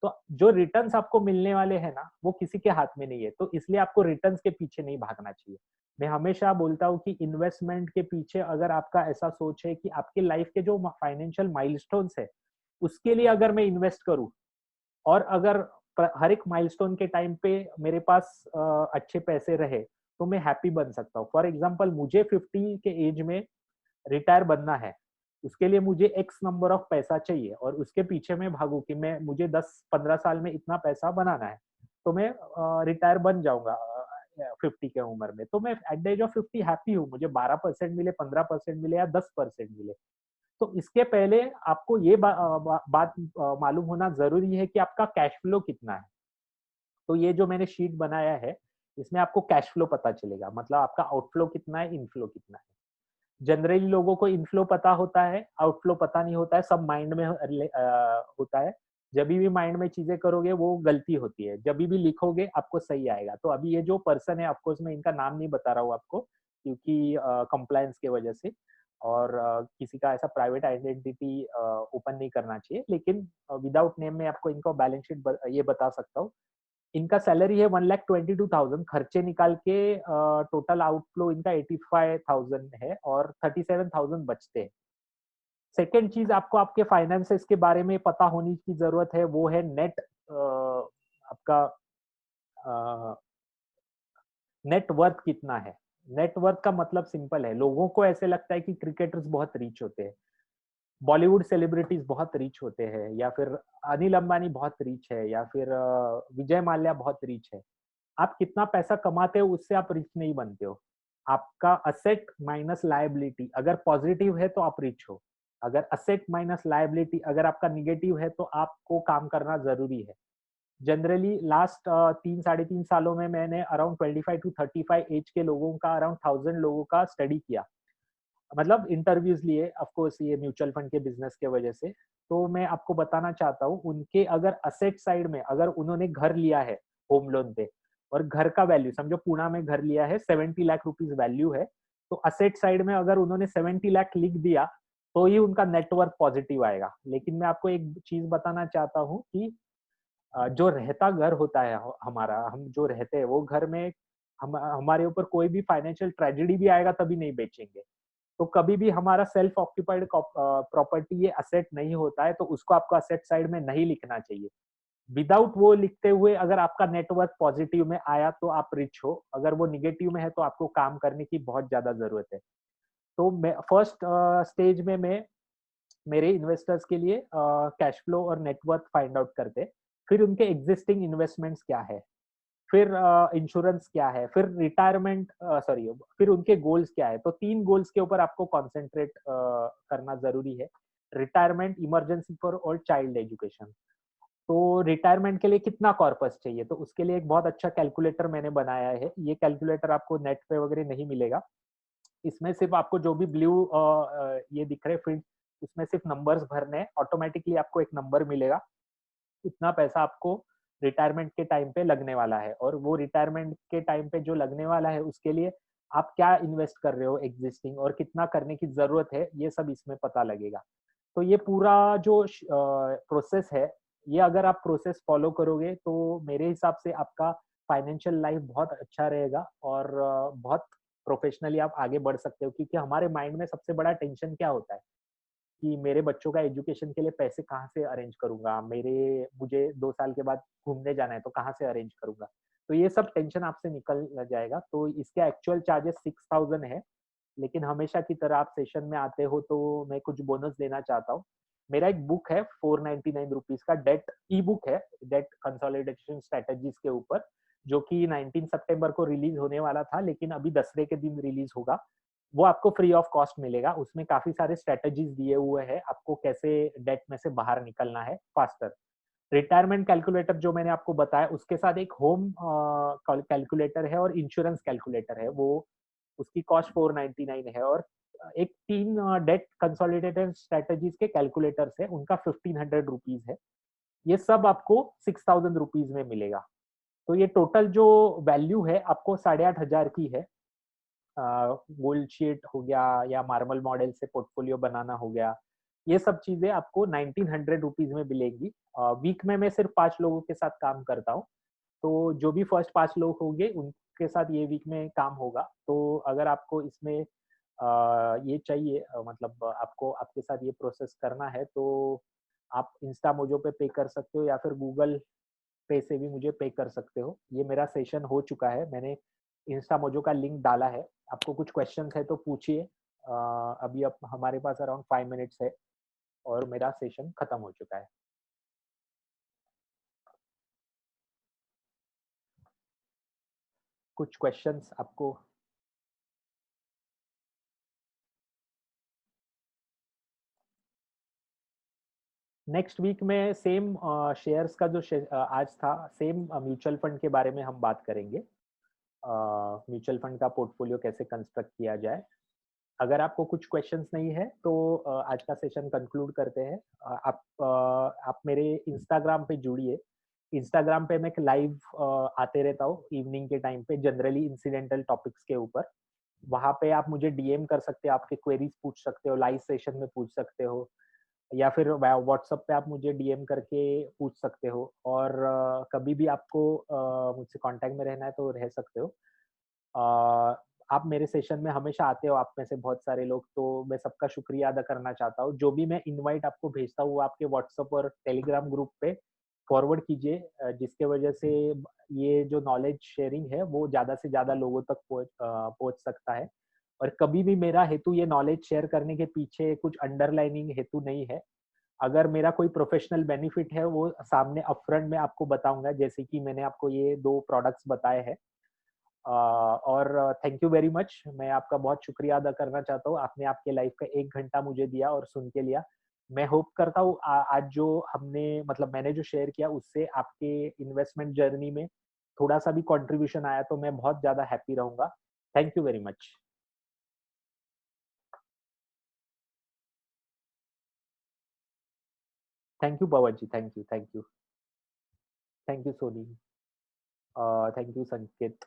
तो जो रिटर्न्स आपको मिलने वाले हैं ना, वो किसी के हाथ में नहीं है, तो इसलिए आपको रिटर्न्स के पीछे नहीं भागना चाहिए। मैं हमेशा बोलता हूँ कि इन्वेस्टमेंट के पीछे अगर आपका ऐसा सोच है कि आपके लाइफ के जो फाइनेंशियल माइलस्टोन्स है, उसके लिए अगर मैं इन्वेस्ट करूँ, और अगर हर एक माइलस्टोन के टाइम पे मेरे पास अच्छे पैसे रहे, तो मैं हैप्पी बन सकता हूँ। फॉर एग्जाम्पल, मुझे 50 के एज में रिटायर बनना है, उसके लिए मुझे एक्स नंबर ऑफ पैसा चाहिए और उसके पीछे मैं भागू कि मैं मुझे 10-15 साल में इतना पैसा बनाना है, तो मैं रिटायर बन जाऊंगा 50 के उम्र में। तो मैं at the age of 50 happy हूँ, मुझे 12% मिले, 15% मिले या 10% मिले। तो इसके पहले आपको ये बात मालूम होना ज़रूरी है कि आपका कैश फ्लो कितना है। तो ये जो मैंने शीट बनाया है, इसमें आपको कैश फ्लो पता चलेगा, मतलब आपका आउटफ्लो कितना है, इनफ्लो कितना है। जनरली लोगों को इनफ्लो पता होता है, आउटफ्लो पता नहीं होता है, सब माइंड में होता है। जभी भी माइंड में चीज़ें करोगे वो गलती होती है, जभी भी लिखोगे आपको सही आएगा। तो अभी ये जो पर्सन है, ऑफ कोर्स मैं इनका नाम नहीं बता रहा हूँ आपको, क्योंकि कंप्लायंस की वजह से, और किसी का ऐसा प्राइवेट आइडेंटिटी ओपन नहीं करना चाहिए। लेकिन विदाउट नेम में आपको इनको बैलेंस शीट ये बता सकता हूँ। इनका सैलरी है 1,22,000, खर्चे निकाल के टोटल आउटफ्लो इनका 85,000 है और 37,000 बचते हैं। सेकंड चीज आपको आपके फाइनेंसेस के बारे में पता होने की जरूरत है, वो है नेट, आपका नेट वर्थ कितना है। नेट वर्थ का मतलब सिंपल है, लोगों को ऐसे लगता है कि क्रिकेटर्स बहुत रिच होते हैं, बॉलीवुड सेलिब्रिटीज बहुत रिच होते हैं, या फिर अनिल अंबानी बहुत रिच है, या फिर विजय माल्या बहुत रिच है। आप कितना पैसा कमाते हो उससे आप रिच नहीं बनते हो। आपका असेट माइनस लायबिलिटी अगर पॉजिटिव है तो आप रिच हो। अगर असेट माइनस लायबिलिटी अगर आपका निगेटिव है तो आपको काम करना जरूरी है। जनरली लास्ट 3 साढ़े 3 सालों में मैंने अराउंड 25 to 35 एज के लोगों का, अराउंड 1000 लोगों का स्टडी किया, मतलब इंटरव्यूज लिए, ऑफ कोर्स ये म्यूचुअल फंड के बिजनेस के वजह से। तो मैं आपको बताना चाहता हूँ, उनके अगर असेट साइड में अगर उन्होंने घर लिया है होम लोन पे, और घर का वैल्यू समझो पुणे में घर लिया है, 70 लाख रुपीज वैल्यू है, तो असेट साइड में अगर उन्होंने 70 लाख लिख दिया तो ही उनका नेटवर्क पॉजिटिव आएगा। लेकिन मैं आपको एक चीज बताना चाहता हूँ कि जो रहता घर होता है हमारा, हम जो रहते हैं वो घर में, हमारे ऊपर कोई भी फाइनेंशियल ट्रेजेडी भी आएगा तभी नहीं बेचेंगे। तो कभी भी हमारा सेल्फ ऑक्यूपाइड प्रॉपर्टी ये असेट नहीं होता है, तो उसको आपको असेट साइड में नहीं लिखना चाहिए। विदाउट वो लिखते हुए अगर आपका नेटवर्क पॉजिटिव में आया तो आप रिच हो, अगर वो निगेटिव में है तो आपको काम करने की बहुत ज्यादा जरूरत है। तो मैं फर्स्ट स्टेज में मैं मेरे इन्वेस्टर्स के लिए कैश फ्लो और नेटवर्क फाइंड आउट करते, फिर उनके एग्जिस्टिंग इन्वेस्टमेंट्स क्या है, फिर इंश्योरेंस क्या है, फिर रिटायरमेंट, सॉरी, फिर उनके गोल्स क्या है। तो 3 गोल्स के ऊपर आपको कॉन्सेंट्रेट करना जरूरी है, रिटायरमेंट, इमरजेंसी फॉर और चाइल्ड एजुकेशन। तो रिटायरमेंट के लिए कितना कॉर्पस चाहिए, तो उसके लिए एक बहुत अच्छा कैलकुलेटर मैंने बनाया है। ये कैलकुलेटर आपको नेट पे वगैरह नहीं मिलेगा। इसमें सिर्फ आपको जो भी ब्लू ये दिख रहे फील्ड, उसमें सिर्फ नंबर्स भरने हैं, ऑटोमेटिकली आपको एक नंबर मिलेगा। उतना पैसा आपको रिटायरमेंट के टाइम पे लगने वाला है, और वो रिटायरमेंट के टाइम पे जो लगने वाला है उसके लिए आप क्या इन्वेस्ट कर रहे हो एग्जिस्टिंग, और कितना करने की जरूरत है, ये सब इसमें पता लगेगा। तो ये पूरा जो प्रोसेस है, ये अगर आप प्रोसेस फॉलो करोगे तो मेरे हिसाब से आपका फाइनेंशियल लाइफ बहुत अच्छा रहेगा, और बहुत प्रोफेशनली आप आगे बढ़ सकते हो। क्योंकि हमारे माइंड में सबसे बड़ा टेंशन क्या होता है कि मेरे बच्चों का एजुकेशन के लिए पैसे कहाँ से अरेंज करूँगा? मुझे 2 साल के बाद घूमने जाना है, तो कहाँ से अरेंज करूँगा? तो ये सब टेंशन आपसे निकल जाएगा। तो इसके एक्चुअल चार्जेस 6000 है, लेकिन हमेशा की तरह आप सेशन में आते हो तो मैं कुछ बोनस देना चाहता हूँ। मेरा एक बुक है ₹499 का, डेट ई-बुक है, डेट कंसोलिडेशन स्ट्रैटेजीज़ के ऊपर, जो कि 19 सितंबर को रिलीज़ होने वाला था, लेकिन अभी दसरे के दिन रिलीज़ होगा। वो आपको फ्री ऑफ कॉस्ट मिलेगा। उसमें काफ़ी सारे स्ट्रैटेजीज़ दिए हुए हैं, आपको कैसे डेट में से बाहर निकलना है फास्टर। रिटायरमेंट कैलकुलेटर जो मैंने आपको बताया, उसके साथ एक होम कैलकुलेटर है और इंश्योरेंस कैलकुलेटर है, वो उसकी कॉस्ट 499 है। और एक 3 डेट कंसोलिडेटेड स्ट्रैटेजीज़ के कैलकुलेटर्स हैं, उनका ₹1500 है। ये सब आपको ₹6000 में मिलेगा। तो ये टोटल जो वैल्यू है आपको 8500 की है। गोल्ड शीट हो गया या मार्बल मॉडल से पोर्टफोलियो बनाना हो गया, ये सब चीजें आपको 1900 रुपीज में मिलेंगी। वीक में मैं सिर्फ 5 लोगों के साथ काम करता हूँ, तो जो भी फर्स्ट 5 लोग होंगे उनके साथ ये वीक में काम होगा। तो अगर आपको इसमें ये चाहिए, मतलब आपको आपके साथ ये प्रोसेस करना है, तो आप इंस्टा मोजो पे कर सकते हो या फिर गूगल पे से भी मुझे पे कर सकते हो। ये मेरा सेशन हो चुका है, मैंने इंस्टा मोजो का लिंक डाला है। आपको कुछ क्वेश्चंस है तो पूछिए। अभी अब हमारे पास अराउंड 5 मिनट्स है और मेरा सेशन खत्म हो चुका है। कुछ क्वेश्चंस आपको? नेक्स्ट वीक में सेम शेयर्स का जो आज था, सेम म्यूचुअल फंड के बारे में हम बात करेंगे। म्यूचुअल फंड का पोर्टफोलियो कैसे कंस्ट्रक्ट किया जाए। अगर आपको कुछ क्वेश्चंस नहीं है तो आज का सेशन कंक्लूड करते हैं। आप मेरे इंस्टाग्राम पे जुड़िए। इंस्टाग्राम पे मैं एक लाइव आते रहता हूँ इवनिंग के टाइम पे, जनरली इंसिडेंटल टॉपिक्स के ऊपर। वहाँ पे आप मुझे डीएम कर सकते हो, आपके क्वेरीज पूछ सकते हो, लाइव सेशन में पूछ सकते हो, या फिर व्हाट्सएप पे आप मुझे डीएम करके पूछ सकते हो। और कभी भी आपको मुझसे कांटेक्ट में रहना है तो रह सकते हो। अ, आप मेरे सेशन में हमेशा आते हो, आप में से बहुत सारे लोग, तो मैं सबका शुक्रिया अदा करना चाहता हूँ। जो भी मैं इनवाइट आपको भेजता हूँ, वो आपके व्हाट्सएप और टेलीग्राम ग्रुप पे फॉरवर्ड कीजिए, जिसके वजह से ये जो नॉलेज शेयरिंग है, वो ज़्यादा से ज़्यादा लोगों तक पहुँच सकता है। और कभी भी मेरा हेतु ये नॉलेज शेयर करने के पीछे कुछ अंडरलाइनिंग हेतु नहीं है। अगर मेरा कोई प्रोफेशनल बेनिफिट है, वो सामने अपफ्रंट में आपको बताऊँगा, जैसे कि मैंने आपको ये 2 प्रोडक्ट्स बताए हैं। और थैंक यू वेरी मच। मैं आपका बहुत शुक्रिया अदा करना चाहता हूँ। आपने आपके लाइफ का 1 घंटा मुझे दिया और सुन के लिया। मैं होप करता हूँ आज जो हमने मतलब मैंने जो शेयर किया, उससे आपके इन्वेस्टमेंट जर्नी में थोड़ा-सा भी कंट्रीब्यूशन आया, तो मैं बहुत ज़्यादा हैप्पी रहूँगा। Thank you very much. Thank you Pawan ji, thank you, thank you. Thank you Soni. Thank you संकेत।